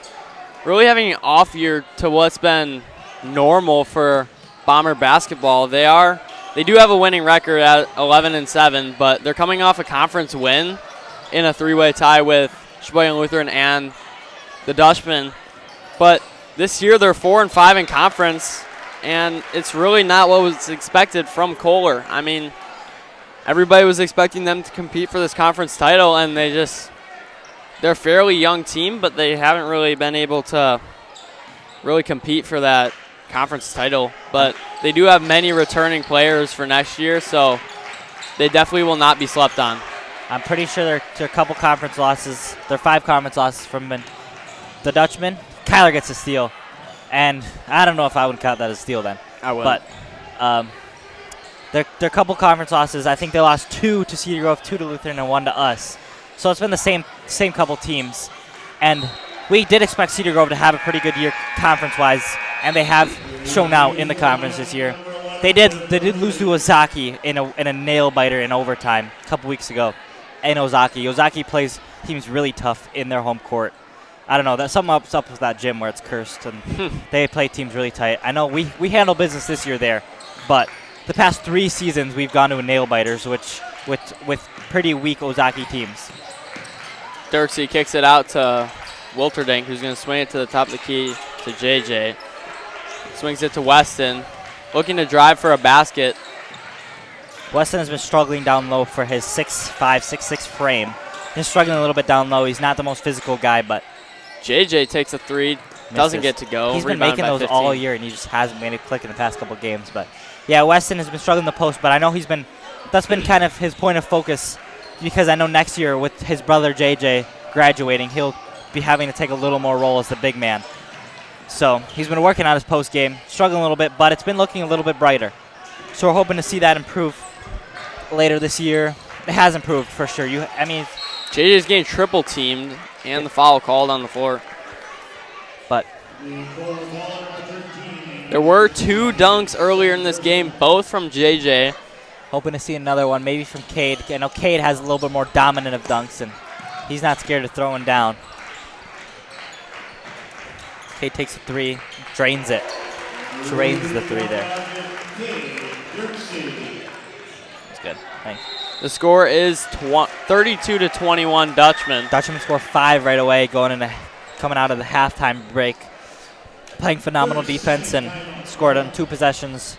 really having an off year to what's been normal for Bomber basketball. They do have a winning record at 11-7, but they're coming off a conference win in a three-way tie with Sheboygan Lutheran and the Dutchmen. But this year they're 4-5 in conference, and it's really not what was expected from Kohler. I mean, everybody was expecting them to compete for this conference title, and they're a fairly young team, but they haven't really been able to really compete for that conference title. But they do have many returning players for next year, so they definitely will not be slept on. I'm pretty sure there are a couple conference losses. There are 5 conference losses from the Dutchmen. Kyler gets a steal, and I don't know if I would count that as a steal then. I would. But there are a couple conference losses. I think they lost 2 to Cedar Grove, 2 to Lutheran, and 1 to us. So it's been the same couple teams. And we did expect Cedar Grove to have a pretty good year conference-wise, and they have shown out in the conference this year. They did lose to Ozaki in a nail-biter in overtime a couple weeks ago in Ozaki. Ozaki plays teams really tough in their home court. I don't know. That's something up with that gym where it's cursed, and they play teams really tight. I know we handle business this year there, but the past 3 seasons we've gone to a nail-biters, which with pretty weak Ozaki teams. Dirksey kicks it out to Wilterdink, who's going to swing it to the top of the key to JJ. Swings it to Weston, looking to drive for a basket. Weston has been struggling down low for his 6'5", 6'6" frame. He's struggling a little bit down low. He's not the most physical guy, but JJ takes a 3, doesn't get to go. He's been making those 15. All year, and he just hasn't made it click in the past couple games. But yeah, Weston has been struggling the post, but I know that's been kind of his point of focus, because I know next year with his brother JJ graduating, he'll be having to take a little more role as the big man. So he's been working on his post game, struggling a little bit, but it's been looking a little bit brighter. So we're hoping to see that improve later this year. It has improved for sure. JJ's getting triple teamed and the foul called on the floor. But there were 2 dunks earlier in this game, both from JJ. Hoping to see another one, maybe from Cade. I know Cade has a little bit more dominant of dunks, and he's not scared of throwing down. Cade takes a 3, drains it. Drains the 3 there. That's good. Thanks. The score is 32-21 Dutchmen. Dutchmen score 5 right away, coming out of the halftime break. Playing phenomenal defense and scored on 2 possessions.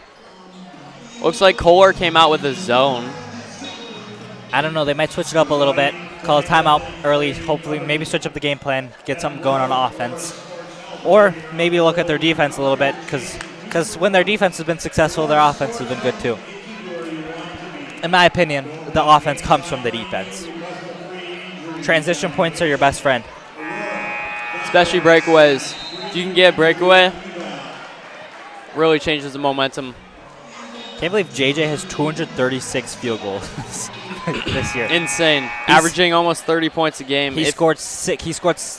Looks like Kohler came out with a zone. I don't know. They might switch it up a little bit. Call a timeout early. Hopefully, maybe switch up the game plan. Get something going on offense. Or maybe look at their defense a little bit, because when their defense has been successful, their offense has been good too. In my opinion, the offense comes from the defense. Transition points are your best friend. Especially breakaways. If you can get a breakaway, really changes the momentum. Can't believe JJ has 236 field goals this year. Insane. Averaging almost 30 points a game. He scored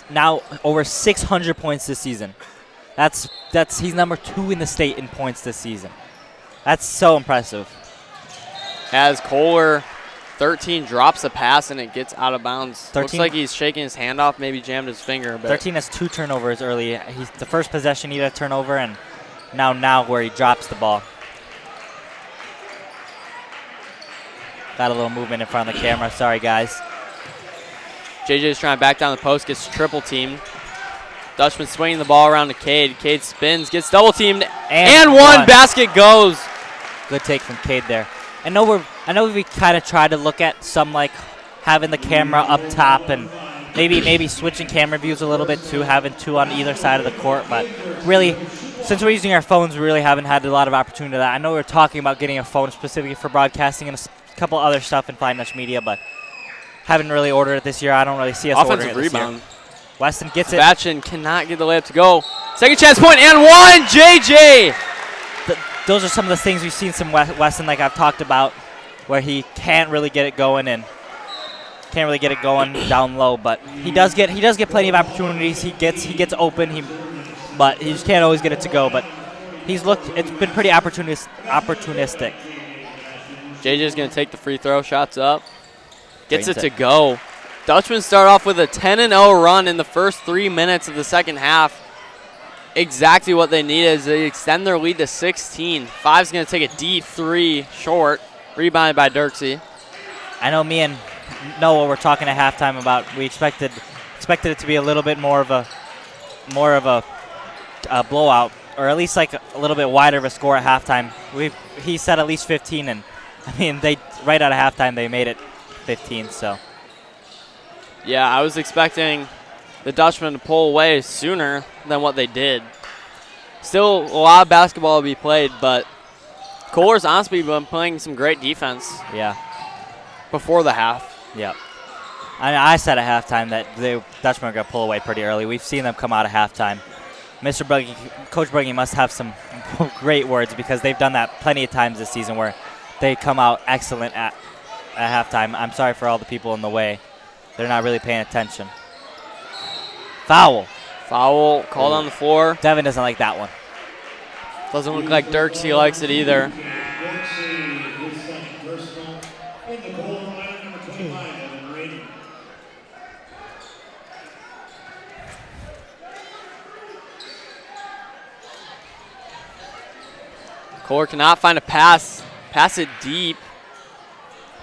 now over 600 points this season. He's number 2 in the state in points this season. That's so impressive. As Kohler 13 drops a pass and it gets out of bounds. Looks like he's shaking his hand off, maybe jammed his finger. But 13 has 2 turnovers early. The first possession he had a turnover, and now where he drops the ball. Got a little movement in front of the camera. Sorry, guys. JJ's trying to back down the post, gets triple teamed. Dutchman swinging the ball around to Cade. Cade spins, gets double teamed, and one basket goes. Good take from Cade there. I know we kind of try to look at some, like, having the camera up top and Maybe switching camera views a little bit too, having two on either side of the court. But really, since we're using our phones, we really haven't had a lot of opportunity to that. I know we're talking about getting a phone specifically for broadcasting and a couple other stuff in Flying Dutch Media, but haven't really ordered it this year. I don't really see us ordering it this year. Offensive rebound. Weston gets it. Sebastian cannot get the layup to go. Second chance point and one. JJ. Those are some of the things we've seen from Weston, like I've talked about, where he can't really get it going and can't really get it going down low. But he does get plenty of opportunities. He gets open. But he just can't always get it to go. But it's been pretty opportunistic. JJ's going to take the free throw. Shots up. Gets it to go. Dutchmen start off with a 10-0 run in the first 3 minutes of the second half. Exactly what they need as they extend their lead to 16. Five's going to take a deep three short. Rebounded by Dirksey. I know me and Noah were talking at halftime about we expected it to be a little bit more of a blowout, or at least like a little bit wider of a score at halftime. He said at least 15, and I mean they right out of halftime they made it 15. So yeah, I was expecting the Dutchmen to pull away sooner than what they did. Still a lot of basketball to be played, but Kohler's honestly been playing some great defense. Yeah. Before the half. Yeah. I said at halftime that the Dutchmen are going to pull away pretty early. We've seen them come out of halftime. Coach Brugge must have some great words, because they've done that plenty of times this season where they come out excellent at halftime. I'm sorry for all the people in the way. They're not really paying attention. Foul called on the floor. Devin doesn't like that one. Doesn't look like Dirksey likes it either. Kohler cannot find a pass. Pass it deep.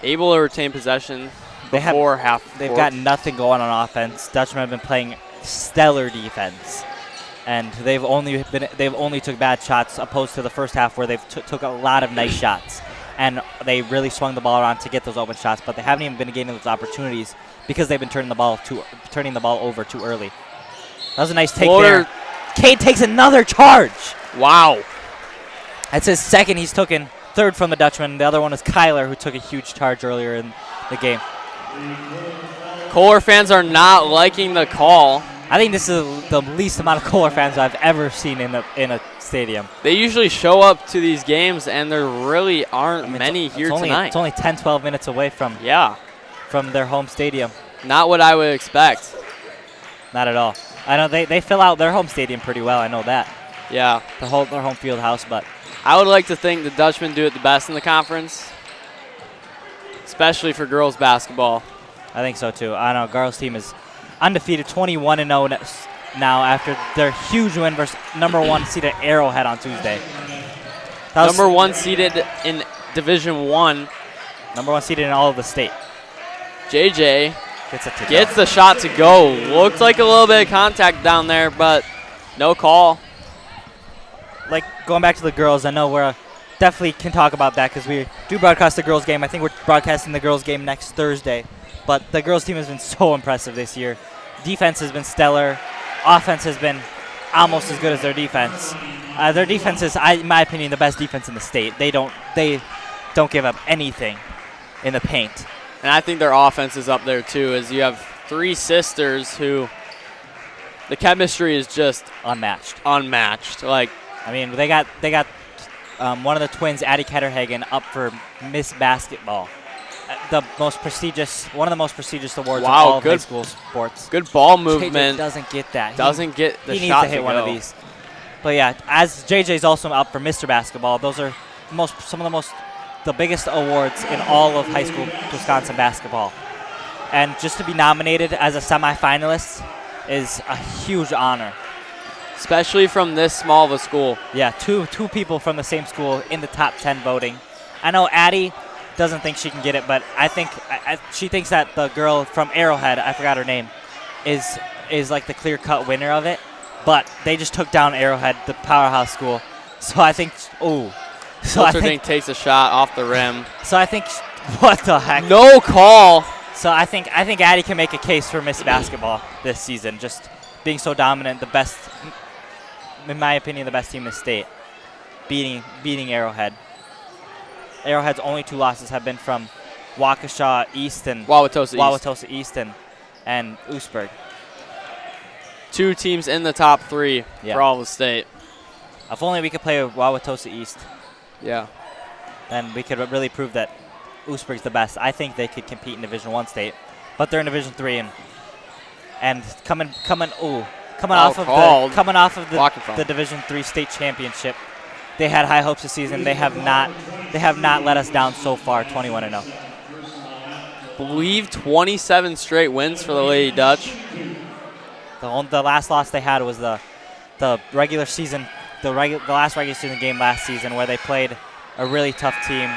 Able to retain possession before half. They've got nothing going on offense. Dutchmen have been playing stellar defense, and they've only took bad shots, opposed to the first half where they've took a lot of nice shots, and they really swung the ball around to get those open shots. But they haven't even been getting those opportunities because they've been turning the ball over too early. That was a nice take there. Cade takes another charge. Wow. That's his second he's taken. Third from the Dutchman. The other one is Kohler, who took a huge charge earlier in the game. Kohler fans are not liking the call. I think this is the least amount of Kohler fans I've ever seen in a stadium. They usually show up to these games, and there really aren't many here tonight. It's only 10, 12 minutes away from their home stadium. Not what I would expect. Not at all. I know they fill out their home stadium pretty well. I know that. Yeah. Their home field house, but I would like to think the Dutchmen do it the best in the conference, especially for girls basketball. I think so too. I know girls team is undefeated, 21-0 now after their huge win versus number 1 seeded Arrowhead on Tuesday. Number 1 seeded in Division 1. Number 1 seeded in all of the state. JJ gets the shot to go. Looked like a little bit of contact down there, but no call. Like, going back to the girls, I know we're definitely can talk about that because we do broadcast the girls' game. I think we're broadcasting the girls' game next Thursday. But the girls' team has been so impressive this year. Defense has been stellar. Offense has been almost as good as their defense. Their defense is, in my opinion, the best defense in the state. They don't give up anything in the paint. And I think their offense is up there too, as you have 3 sisters who the chemistry is just unmatched. Like, I mean, they got one of the twins, Addie Ketterhagen, up for Miss Basketball, one of the most prestigious awards of all of high school sports. Good ball movement. JJ doesn't get that. Doesn't get the shot. He needs to hit one of these. But yeah, as JJ's also up for Mr. Basketball, those are the biggest awards in all of high school Wisconsin basketball. And just to be nominated as a semifinalist is a huge honor. Especially from this small of a school. Yeah, two people from the same school in the top 10 voting. I know Addie doesn't think she can get it, but I think she thinks that the girl from Arrowhead, I forgot her name, is like the clear-cut winner of it. But they just took down Arrowhead, the powerhouse school. So I think, Filterding takes a shot off the rim. So I think, what the heck? No call. So I think Addy can make a case for Miss Basketball this season, just being so dominant, the best, in my opinion, the best team in the state, beating Arrowhead. Arrowhead's only 2 losses have been from Waukesha East and Wauwatosa East and Oostburg. 2 teams in the top 3 for all the state. If only we could play with Wauwatosa East. Yeah. Then we could really prove that Oostburg's the best. I think they could compete in Division I state, but they're in Division III and coming off of the Division III state championship. They had high hopes this season. They have not let us down so far. 21-0. Believe 27 straight wins for the Lady Dutch. The last loss they had was the regular season, the last regular season game last season, where they played a really tough team.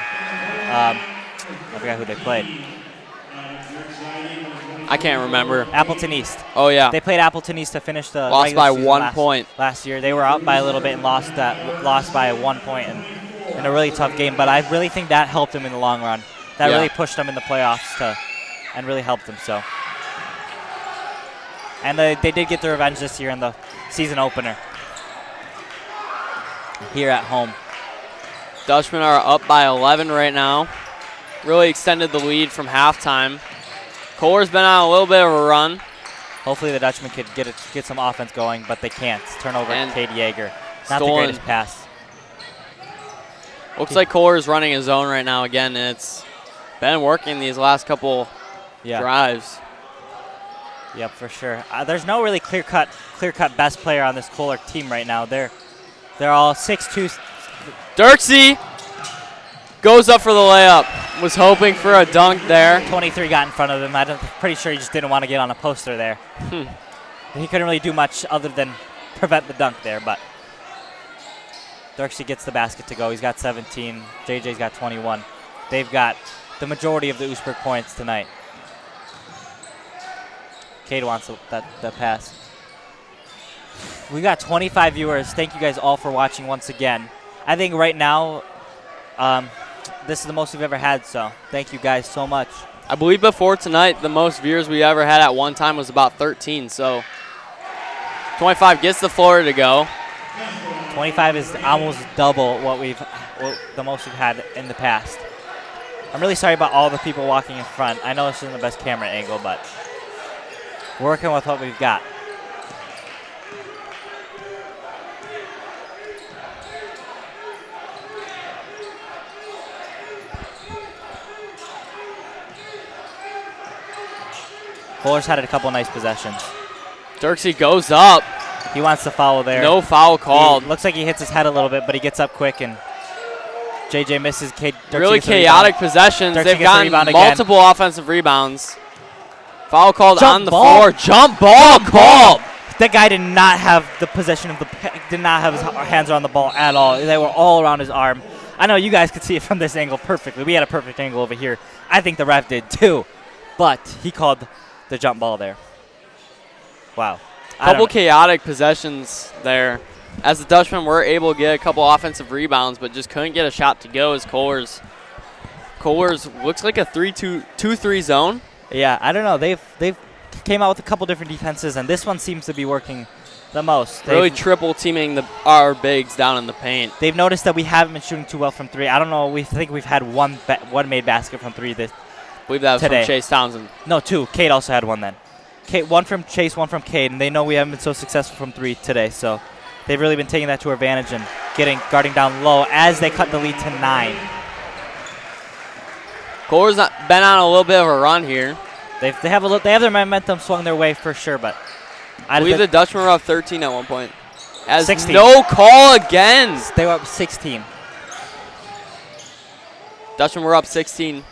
I forgot who they played. I can't remember. Appleton East. Oh yeah. They played Appleton East to finish the lost by season 1 point last year. They were up by a little bit and lost by 1 point in a really tough game. But I really think that helped them in the long run. That really pushed them in the playoffs and really helped them. So. And they did get their revenge this year in the season opener here at home. Dutchmen are up by 11 right now. Really extended the lead from halftime. Kohler's been on a little bit of a run. Hopefully the Dutchmen could get some offense going, but they can't. Turnover and Cade Yeager. Not stolen. the greatest pass. Looks like Kohler's running his zone right now again, and it's been working these last couple drives. Yep, for sure. There's no really clear-cut best player on this Kohler team right now. They're all 6'2". Dirksey goes up for the layup. Was hoping for a dunk there. 23 got in front of him. I'm pretty sure he just didn't want to get on a poster there. He couldn't really do much other than prevent the dunk there, but Dirksey gets the basket to go. He's got 17. JJ's got 21. They've got the majority of the Oostburg points tonight. Cade wants the pass. We got 25 viewers. Thank you guys all for watching once again. I think right now, this is the most we've ever had, so thank you guys so much. I believe before tonight, the most viewers we ever had at one time was about 13, so 25 gets the floor to go. 25 is almost double the most we've had in the past. I'm really sorry about all the people walking in front. I know this isn't the best camera angle, but we're working with what we've got. Kohler's had a couple nice possessions. Dirksey goes up. He wants to foul there. No foul called. Looks like he hits his head a little bit, but he gets up quick, and JJ misses. Really chaotic possessions. They've gotten multiple offensive rebounds. Foul called on the floor. Jump ball called. That guy did not have the possession of did not have his hands on the ball at all. They were all around his arm. I know you guys could see it from this angle perfectly. We had a perfect angle over here. I think the ref did too, but he called the jump ball there. Wow. Couple chaotic possessions there. As the Dutchmen were able to get a couple offensive rebounds, but just couldn't get a shot to go as Kohler's looks like a 2-3 zone. Yeah, I don't know. They've came out with a couple different defenses, and this one seems to be working the most. Really triple teaming our bigs down in the paint. They've noticed that we haven't been shooting too well from three. I don't know. We think we've had one made basket from three this. I believe that was today. from Chase Townsend. No, two. Cade also had one then. One from Chase, one from Cade, and they know we haven't been so successful from three today, so they've really been taking that to our advantage and guarding down low as they cut the lead to 9. Kohler's been on a little bit of a run here. They have their momentum swung their way for sure, but I believe the Dutchmen were up 13 at one point. As 16. No call again. They were up 16. Dutchmen were up 16.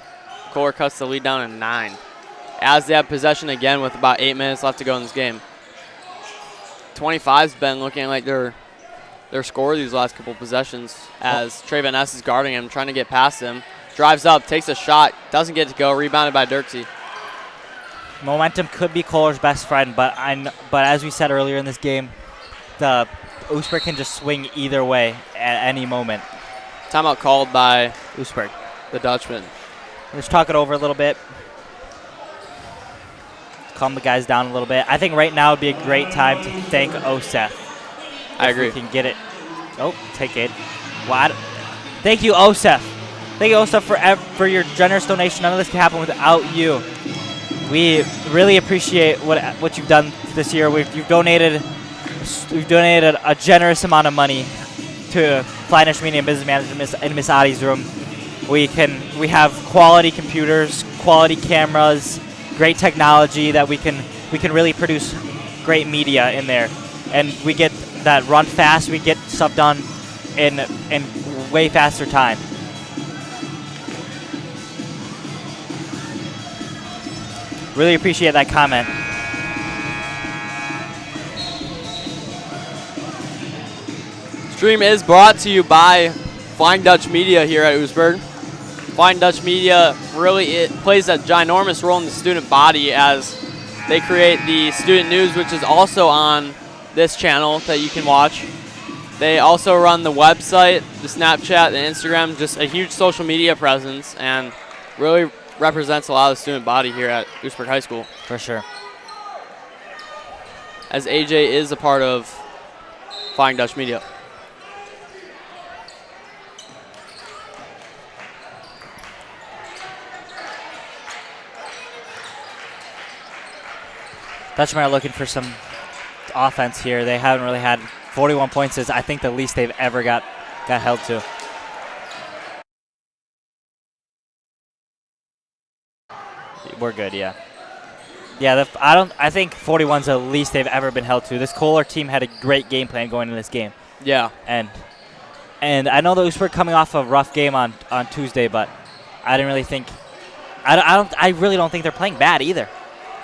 Kohler cuts the lead down to 9. As they have possession again with about 8 minutes left to go in this game. 25's been looking like their scorer these last couple possessions as Trey Van Ness is guarding him, trying to get past him. Drives up, takes a shot, doesn't get to go, rebounded by Dirksey. Momentum could be Kohler's best friend, but as we said earlier in this game, the Oostburg can just swing either way at any moment. Timeout called by Oostburg. The Dutchman. Let's talk it over a little bit. calm the guys down a little bit. I think right now would be a great time to thank OSEF. I agree. We can get it. Oh, take it. Wow. Thank you, OSEF. Thank you, OSEF, for your generous donation. None of this can happen without you. We really appreciate what you've done this year. We've donated a generous amount of money to Fly National Media and Business Management in Miss Adi's room. We have quality computers, quality cameras, great technology that we can really produce great media in there, and we get that run fast. We get stuff done in way faster time. Really appreciate that comment. Stream is brought to you by Flying Dutch Media here at Oostburg. Flying Dutch Media really plays a ginormous role in the student body as they create the student news, which is also on this channel that you can watch. They also run the website, the Snapchat, the Instagram, just a huge social media presence, and really represents a lot of the student body here at Oostburg High School. For sure. As AJ is a part of Flying Dutch Media. Dutchmen are looking for some offense here. They haven't really had 41 points is I think the least they've ever got held to. We're good, yeah. Yeah, I think 41's the least they've ever been held to. This Kohler team had a great game plan going in this game. Yeah. And I know that Oostburg coming off a rough game on Tuesday, but I didn't really think I really don't think they're playing bad either.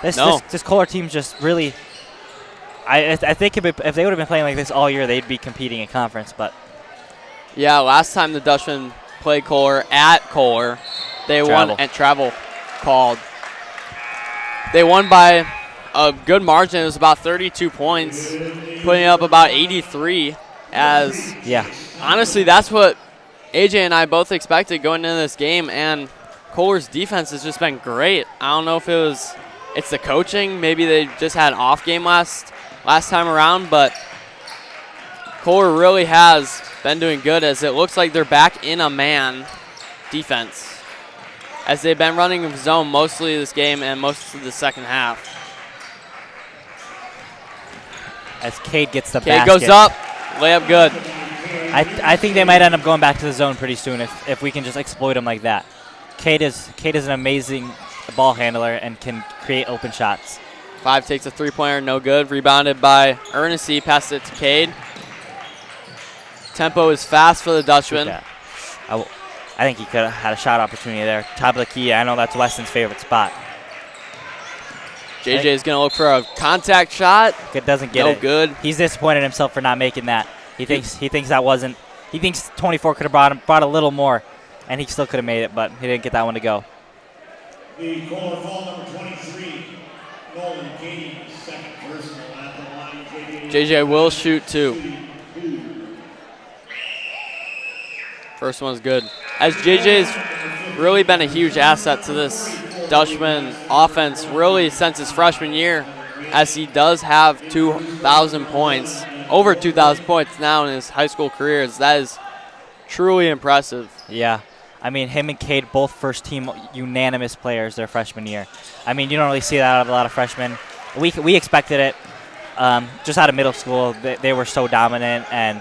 This Kohler team just really I think if they would have been playing like this all year, they'd be competing in conference, but yeah, last time the Dutchmen played Kohler at Kohler, they won at travel called. They won by a good margin. It was about 32 points, putting up about 83 as honestly, that's what AJ and I both expected going into this game, and Kohler's defense has just been great. I don't know if it's the coaching. Maybe they just had an off game last time around, but Kohler really has been doing good as it looks like they're back in a man defense as they've been running zone mostly this game and most of the second half. As Cade gets the Cade basket. goes up, layup good. I think they might end up going back to the zone pretty soon if we can just exploit them like that. Cade is an amazing ball handler and can create open shots. 5 takes a three-pointer, no good. Rebounded by Ernest, passes it to Cade. Tempo is fast for the Dutchman. I think he could have had a shot opportunity there. Top of the key, I know that's Weston's favorite spot. JJ is going to look for a contact shot. It doesn't get it. No good. He's disappointed himself for not making that. He thinks that wasn't. He thinks 24 could have brought a little more, and he still could have made it, but he didn't get that one to go. The Kohler foul number 23, Nolan Katie, second personal at the line. JJ will shoot two. First one's good. As JJ's really been a huge asset to this Dutchman offense really since his freshman year, as he does have 2,000 points, over 2,000 points now in his high school career. That is truly impressive. Yeah. I mean, him and Cade, both first-team unanimous players their freshman year. I mean, you don't really see that out of a lot of freshmen. We expected it just out of middle school. They were so dominant, and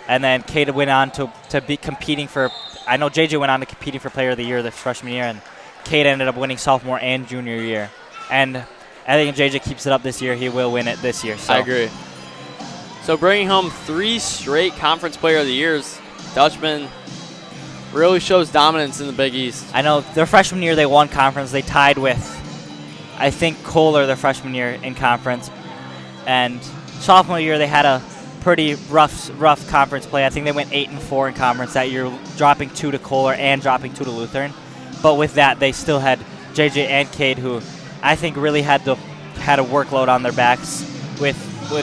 then Cade went on to be competing for – I know JJ went on to competing for Player of the Year this freshman year, and Cade ended up winning sophomore and junior year. And I think if JJ keeps it up this year, he will win it this year. So. I agree. So bringing home 3 straight Conference Player of the Years, Dutchman really shows dominance in the Big East. I know their freshman year they won conference. They tied with, I think, Kohler their freshman year in conference. And sophomore year they had a pretty rough conference play. I think they went 8-4 in conference that year, dropping 2 to Kohler and dropping 2 to Lutheran. But with that, they still had JJ and Cade, who I think really had a workload on their backs with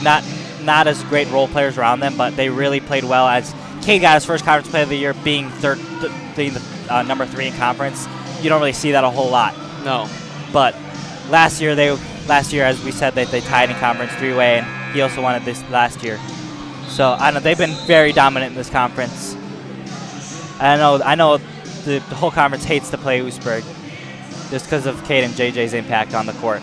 not as great role players around them, but they really played well. As Cade got his first conference play of the year, being number 3 in conference. You don't really see that a whole lot. No. But last year they last year, as we said, that they tied in conference 3-way, and he also won it this last year. So I know they've been very dominant in this conference. I know the whole conference hates to play Oostburg just because of Cade and JJ's impact on the court.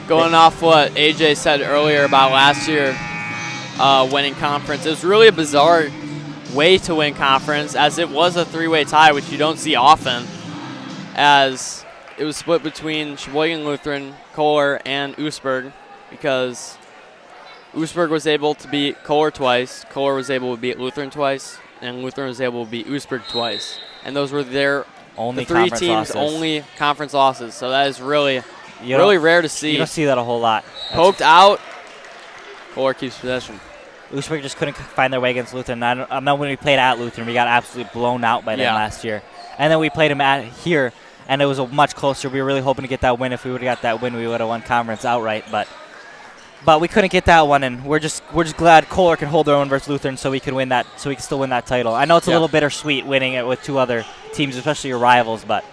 Going off what AJ said earlier about last year winning conference, it was really a bizarre way to win conference, as it was a 3-way tie, which you don't see often, as it was split between Sheboygan Lutheran, Kohler, and Oostburg, because Oostburg was able to beat Kohler twice, Kohler was able to beat Lutheran twice, and Lutheran was able to beat Oostburg twice. And those were the three teams' only conference losses. So that is really rare to see. You don't see that a whole lot. Poked out, Kohler keeps possession. Oostburg just couldn't find their way against Lutheran. I know when we played at Lutheran, we got absolutely blown out by them last year. And then we played them at here, and it was a much closer. We were really hoping to get that win. If we would have got that win, we would have won conference outright. But we couldn't get that one, and we're just glad Kohler can hold their own versus Lutheran, so we can win that. So we can still win that title. I know it's a little bittersweet winning it with two other teams, especially your rivals, but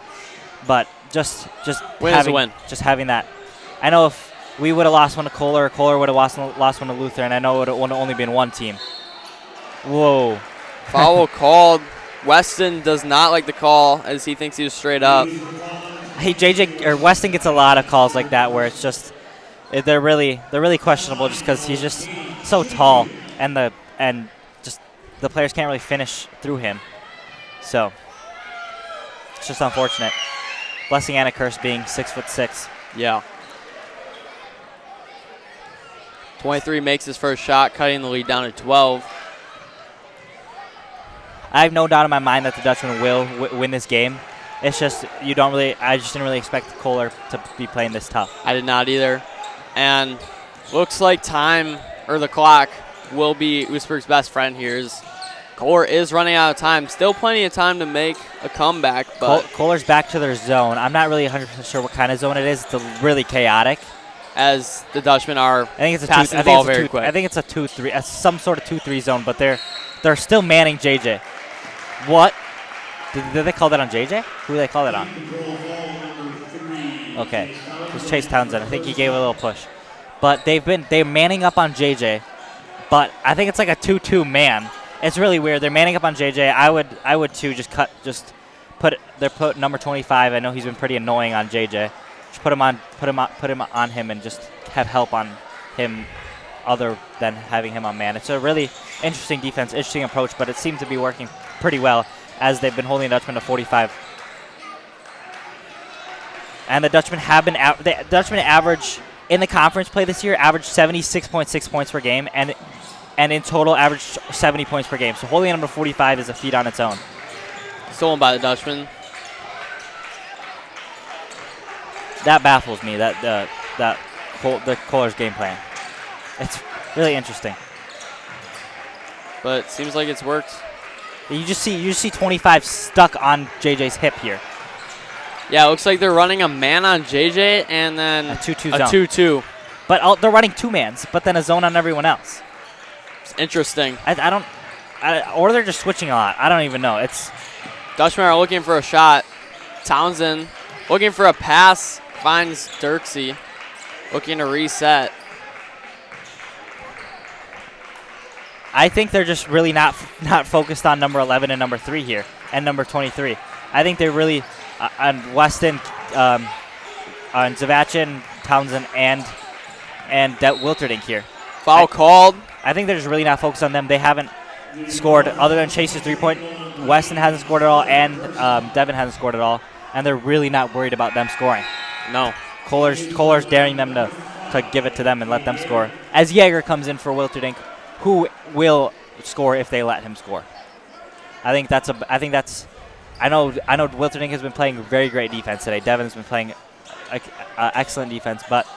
just win is a win. Just having that. I know if we would have lost one to Kohler, or Kohler would have lost one to Lutheran, I know it would have only been one team. Whoa. Foul called. Weston does not like the call, as he thinks he was straight up. Hey, Weston gets a lot of calls like that where it's just they're really questionable just because he's just so tall, and just the players can't really finish through him. So it's just unfortunate. Blessing and a curse being 6'6". Yeah. 23 makes his first shot, cutting the lead down to 12. I have no doubt in my mind that the Dutchman will win this game. It's just I just didn't really expect Kohler to be playing this tough. I did not either. And looks like the clock will be Oostburg's best friend here. Kohler is running out of time. Still plenty of time to make a comeback. But Kohler's back to their zone. I'm not really 100% sure what kind of zone it is. It's really chaotic. As the Dutchmen are passing the ball very quick. I think it's a 2-3, some sort of 2-3 zone, but they're still manning JJ. What? Did they call that on JJ? Who did they call that on? Okay. It was Chase Townsend. I think he gave a little push. But they're manning up on JJ. But I think it's like a 2-2 man. It's really weird. They're manning up on JJ. I would too just put number 25. I know he's been pretty annoying on JJ. Just put him on him and just have help on him other than having him on man. It's a really interesting defense, interesting approach, but it seems to be working pretty well as they've been holding the Dutchman to 45. And the Dutchmen average in the conference play this year averaged 76.6 points per game, and in total averaged 70 points per game. So holding them to 45 is a feat on its own. Stolen by the Dutchman. That baffles me. The Kohler's game plan. It's really interesting. But it seems like it's worked. You just see 25 stuck on JJ's hip here. Yeah, it looks like they're running a man on JJ and then a 2-2 zone. A 2-2. But they're running two mans, but then a zone on everyone else. It's interesting. Or they're just switching a lot. I don't even know. Dutchmen are looking for a shot. Townsend looking for a pass. Finds Dirksey. Looking to reset. I think they're just really not focused on number 11 and number 3 here, and number 23. I think they're really on Weston, on Zavachin, Townsend, and Wilterdink here. Foul called. I think they're just really not focused on them. They haven't scored other than Chase's 3-point. Weston hasn't scored at all, and Devin hasn't scored at all, and they're really not worried about them scoring. No. Kohler's daring them to give it to them and let them score. As Yeager comes in for Wilterdink, who will score if they let him score. I know Wilterdink has been playing very great defense today. Devin's been playing excellent defense, but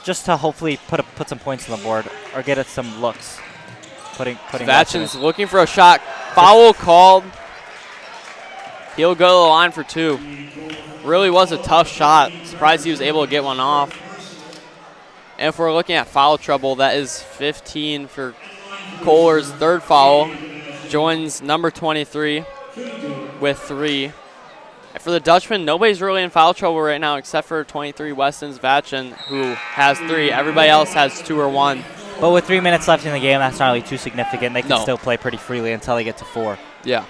just to hopefully put some points on the board or get us some looks. Vachin's looking for a shot. Foul called. He'll go to the line for 2. Really was a tough shot. Surprised he was able to get one off. And if we're looking at foul trouble, that is 15 for Kohler's third foul. Joins number 23 with 3. For the Dutchman, nobody's really in foul trouble right now except for 23 Weston's Vachin, who has 3. Everybody else has 2 or 1. But with 3 minutes left in the game, that's not really too significant. They can No. still play pretty freely until they get to 4. Yeah.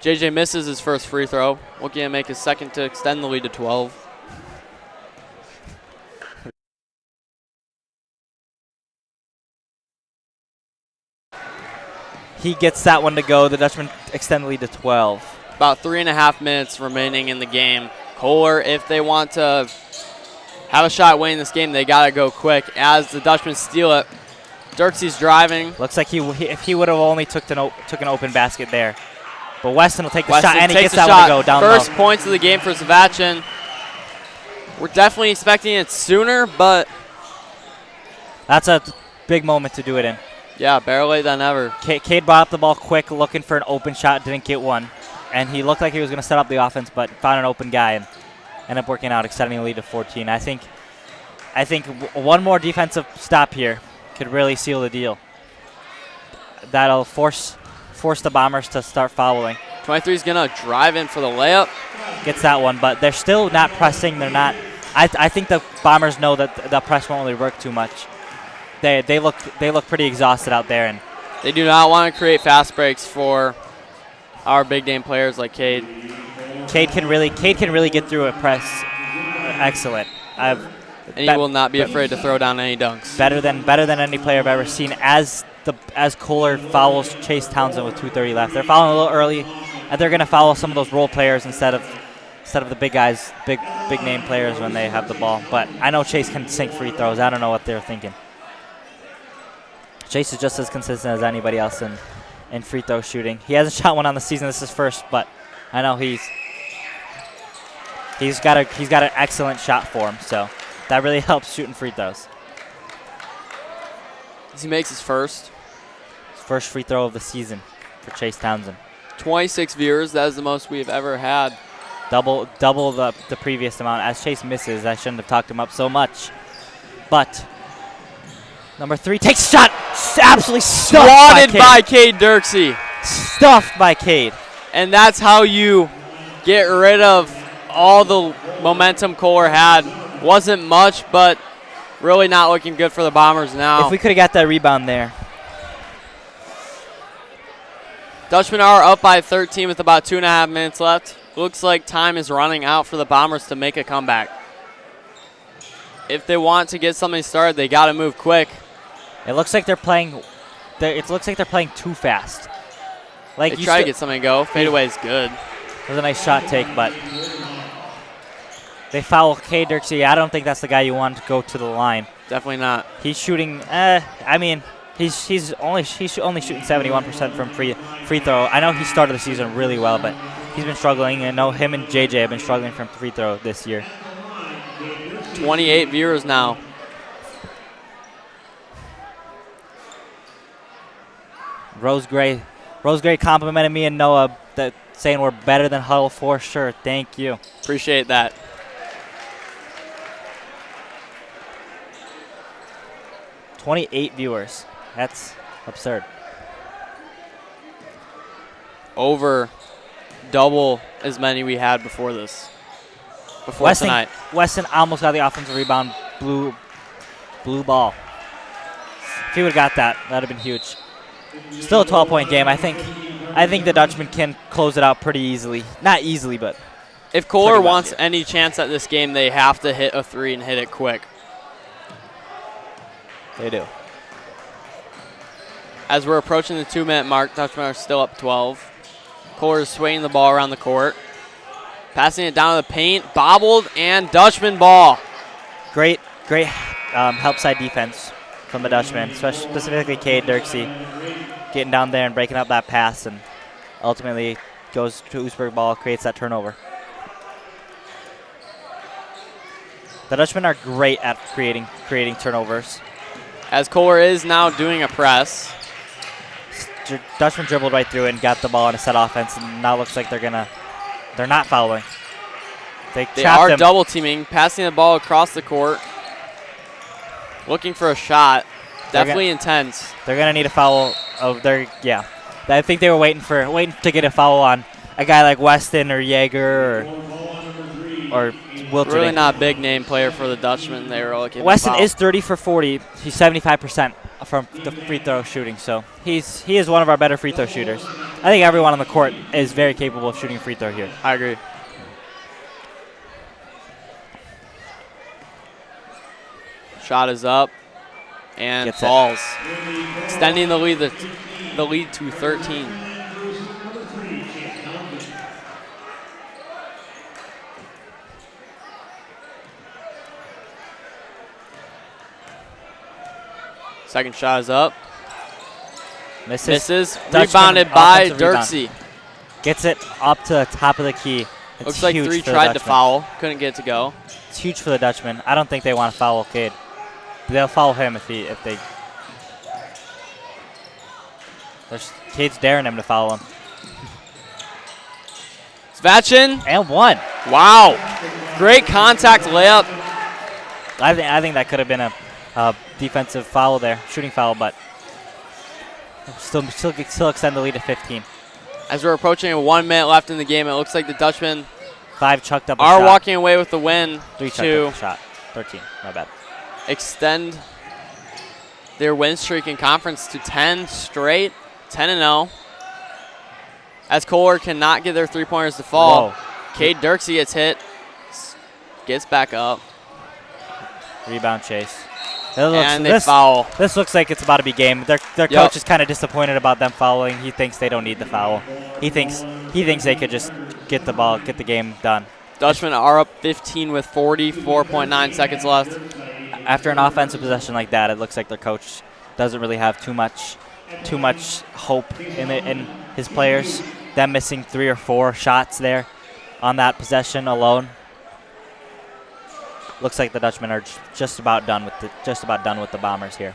JJ misses his first free throw, looking to make his second to extend the lead to 12. He gets that one to go. The Dutchman extend the lead to 12. About 3.5 minutes remaining in the game. Kohler, if they want to have a shot at winning this game, they got to go quick. As the Dutchmen steal it, Dirkse's driving. Looks like if he would have only took an open basket there. But Weston will take the Weston shot, and he takes gets the that one shot. to go down First low. points of the game for Savachin. We're definitely expecting it sooner, but That's a big moment to do it in. yeah, better late than never. Cade brought up the ball quick, looking for an open shot, didn't get one. And he looked like he was going to set up the offense, but found an open guy and ended up working out, extending the lead to 14. I think one more defensive stop here could really seal the deal. That'll force the Bombers to start fouling. 23 is going to drive in for the layup. Gets that one, but they're still not pressing. They're not. I think the Bombers know that the press won't really work too much. They look pretty exhausted out there, and They do not want to create fast breaks for our big name players like Cade. Cade can really get through a press. Excellent. And he will not be afraid to throw down any dunks. Better than any player I've ever seen. As Kohler fouls Chase Townsend with 2:30 left, they're fouling a little early, and they're going to foul some of those role players instead of the big guys, big name players when they have the ball. But I know Chase can sink free throws. I don't know what they're thinking. Chase is just as consistent as anybody else in free throw shooting. He hasn't shot one on the season. This is first, but I know he's got an excellent shot for him. So that really helps shooting free throws. As he makes his first Free throw of the season for Chase Townsend. 26 viewers. That is the most we've ever had. Double the previous amount. As Chase misses, I shouldn't have talked him up so much. But number 3 takes a shot. Absolutely Swatted by Cade Dirksey. Stuffed by Cade. And that's how you get rid of all the momentum Kohler had. Wasn't much, but really not looking good for the Bombers now. If we could have got that rebound there. Dutchmen are up by 13 with about 2.5 minutes left. Looks like time is running out for the Bombers to make a comeback. If they want to get something started, they got to move quick. It looks like they're playing. It looks like they're playing too fast. Like They try to get something to go. Fadeaway is good. It was a nice shot take, but they foul Cade Dirksey. I don't think that's the guy you want to go to the line. Definitely not. He's shooting. I mean, he's only shooting 71% from free throw. I know he started the season really well, but he's been struggling. I know him and JJ have been struggling from free throw this year. 28 viewers now. Rose Gray complimented me and Noah that saying we're better than Huddle for sure. Thank you. Appreciate that. $28 viewers. That's absurd. Over double as many we had before this. Before tonight. Weston almost got the offensive rebound. Blue ball. If he would have got that, that would have been huge. Still a 12-point game. I think the Dutchman can close it out pretty easily. Not easily, but if Kohler wants any chance at this game, they have to hit a 3 and hit it quick. they do. As we're approaching the 2-minute mark, Dutchmen are still up 12. Kohler is swinging the ball around the court. Passing it down to the paint, bobbled, and Dutchman ball. Great help side defense from the Dutchman, specifically Cade Dirksey, getting down there and breaking up that pass, and ultimately goes to Oostburg ball, creates that turnover. The Dutchmen are great at creating turnovers. As Kohler is now doing a press. Dutchman dribbled right through it and got the ball on a set offense, and now looks like they're not fouling. They are him. double teaming, passing the ball across the court. Looking for a shot. Definitely intense. They're gonna need a foul. I think they were waiting to get a foul on a guy like Weston or Jaeger or Wilterding. Really not a big name player for the Dutchman. They were looking. Weston is 30 for 40. He's 75% from the free throw shooting, so he is one of our better free throw shooters. I think everyone on the court is very capable of shooting a free throw here. I agree. Shot is up and Gets falls, extending the lead to 13. Second shot is up. Misses. Dutchman, Rebounded by offensive rebound. Dirksey. Gets it up to the top of the key. It's Looks like huge 3 for the tried to Dutchman. foul. Couldn't get it to go. It's huge for the Dutchman. I don't think they want to foul Cade. They'll foul him if they. Cade's daring him to foul him. Svachin. And one. Wow. Great contact layup. I think that could have been a defensive foul there, shooting foul, but still extend the lead to 15. As we're approaching 1 minute left in the game, it looks like the Dutchmen 5 chucked up a are shot. walking away with the win 3 chucked to up a shot. 13, not bad. extend their win streak in conference to 10 straight, 10-0. As Kohler cannot get their three-pointers to fall. Whoa. Cade Dirksey gets hit, gets back up. Rebound chase. And they foul. This looks like it's about to be game. Their coach is kind of disappointed about them fouling. He thinks they don't need the foul. He thinks they could just get the ball, get the game done. Dutchmen are up 15 with 44.9 seconds left. After an offensive possession like that, it looks like their coach doesn't really have too much hope in his players. Them missing 3 or 4 shots there on that possession alone. Looks like the Dutchmen are just about done with the Bombers here.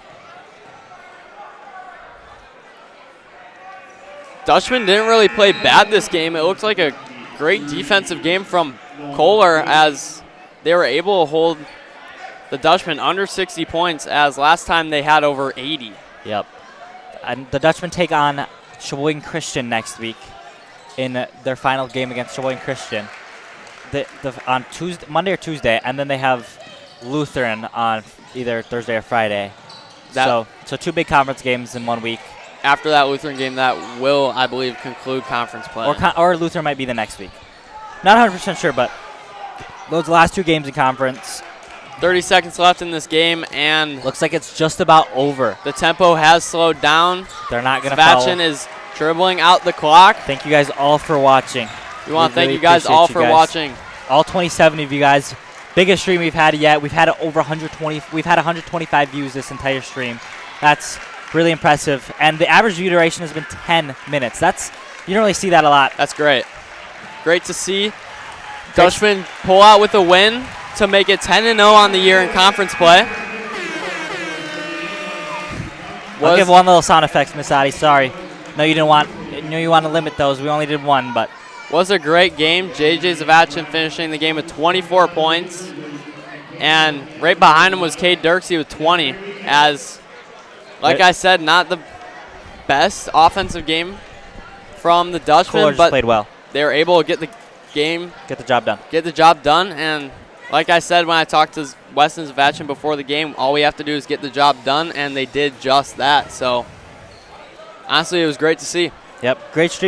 Dutchmen didn't really play bad this game. It looked like a great defensive game from Kohler as they were able to hold the Dutchmen under 60 points, as last time they had over 80. Yep. And the Dutchmen take on Sheboygan Christian next week in their final game against Sheboygan Christian. On Monday or Tuesday, and then they have Lutheran on either Thursday or Friday. So 2 big conference games in 1 week. After that Lutheran game, that will, I believe, conclude conference play. Or Lutheran might be the next week. Not 100% sure, but those last 2 games in conference. 30 seconds left in this game, and looks like it's just about over. The tempo has slowed down. They're not going to foul. Svachin is dribbling out the clock. Thank you guys all for watching. We want to thank you guys all for watching. All 27 of you guys. Biggest stream we've had yet. We've had over 120. We've had 125 views this entire stream. That's really impressive. And the average view duration has been 10 minutes. You don't really see that a lot. That's great. Great to see. Dutchmen pull out with a win to make it 10-0 on the year in conference play. I'll give one little sound effects, Miss Adi. Sorry. No, you didn't want. No, you want to limit those. We only did 1, but. Was a great game. J.J. Zvachin finishing the game with 24 points. And right behind him was Cade Dirksey with 20. As, like I said, not the best offensive game from the Dutchmen, Kohler but played well. They were able to get the game. Get the job done. Get the job done. And like I said when I talked to Weston Zvachin before the game, all we have to do is get the job done, and they did just that. So, honestly, it was great to see. Yep, great stream.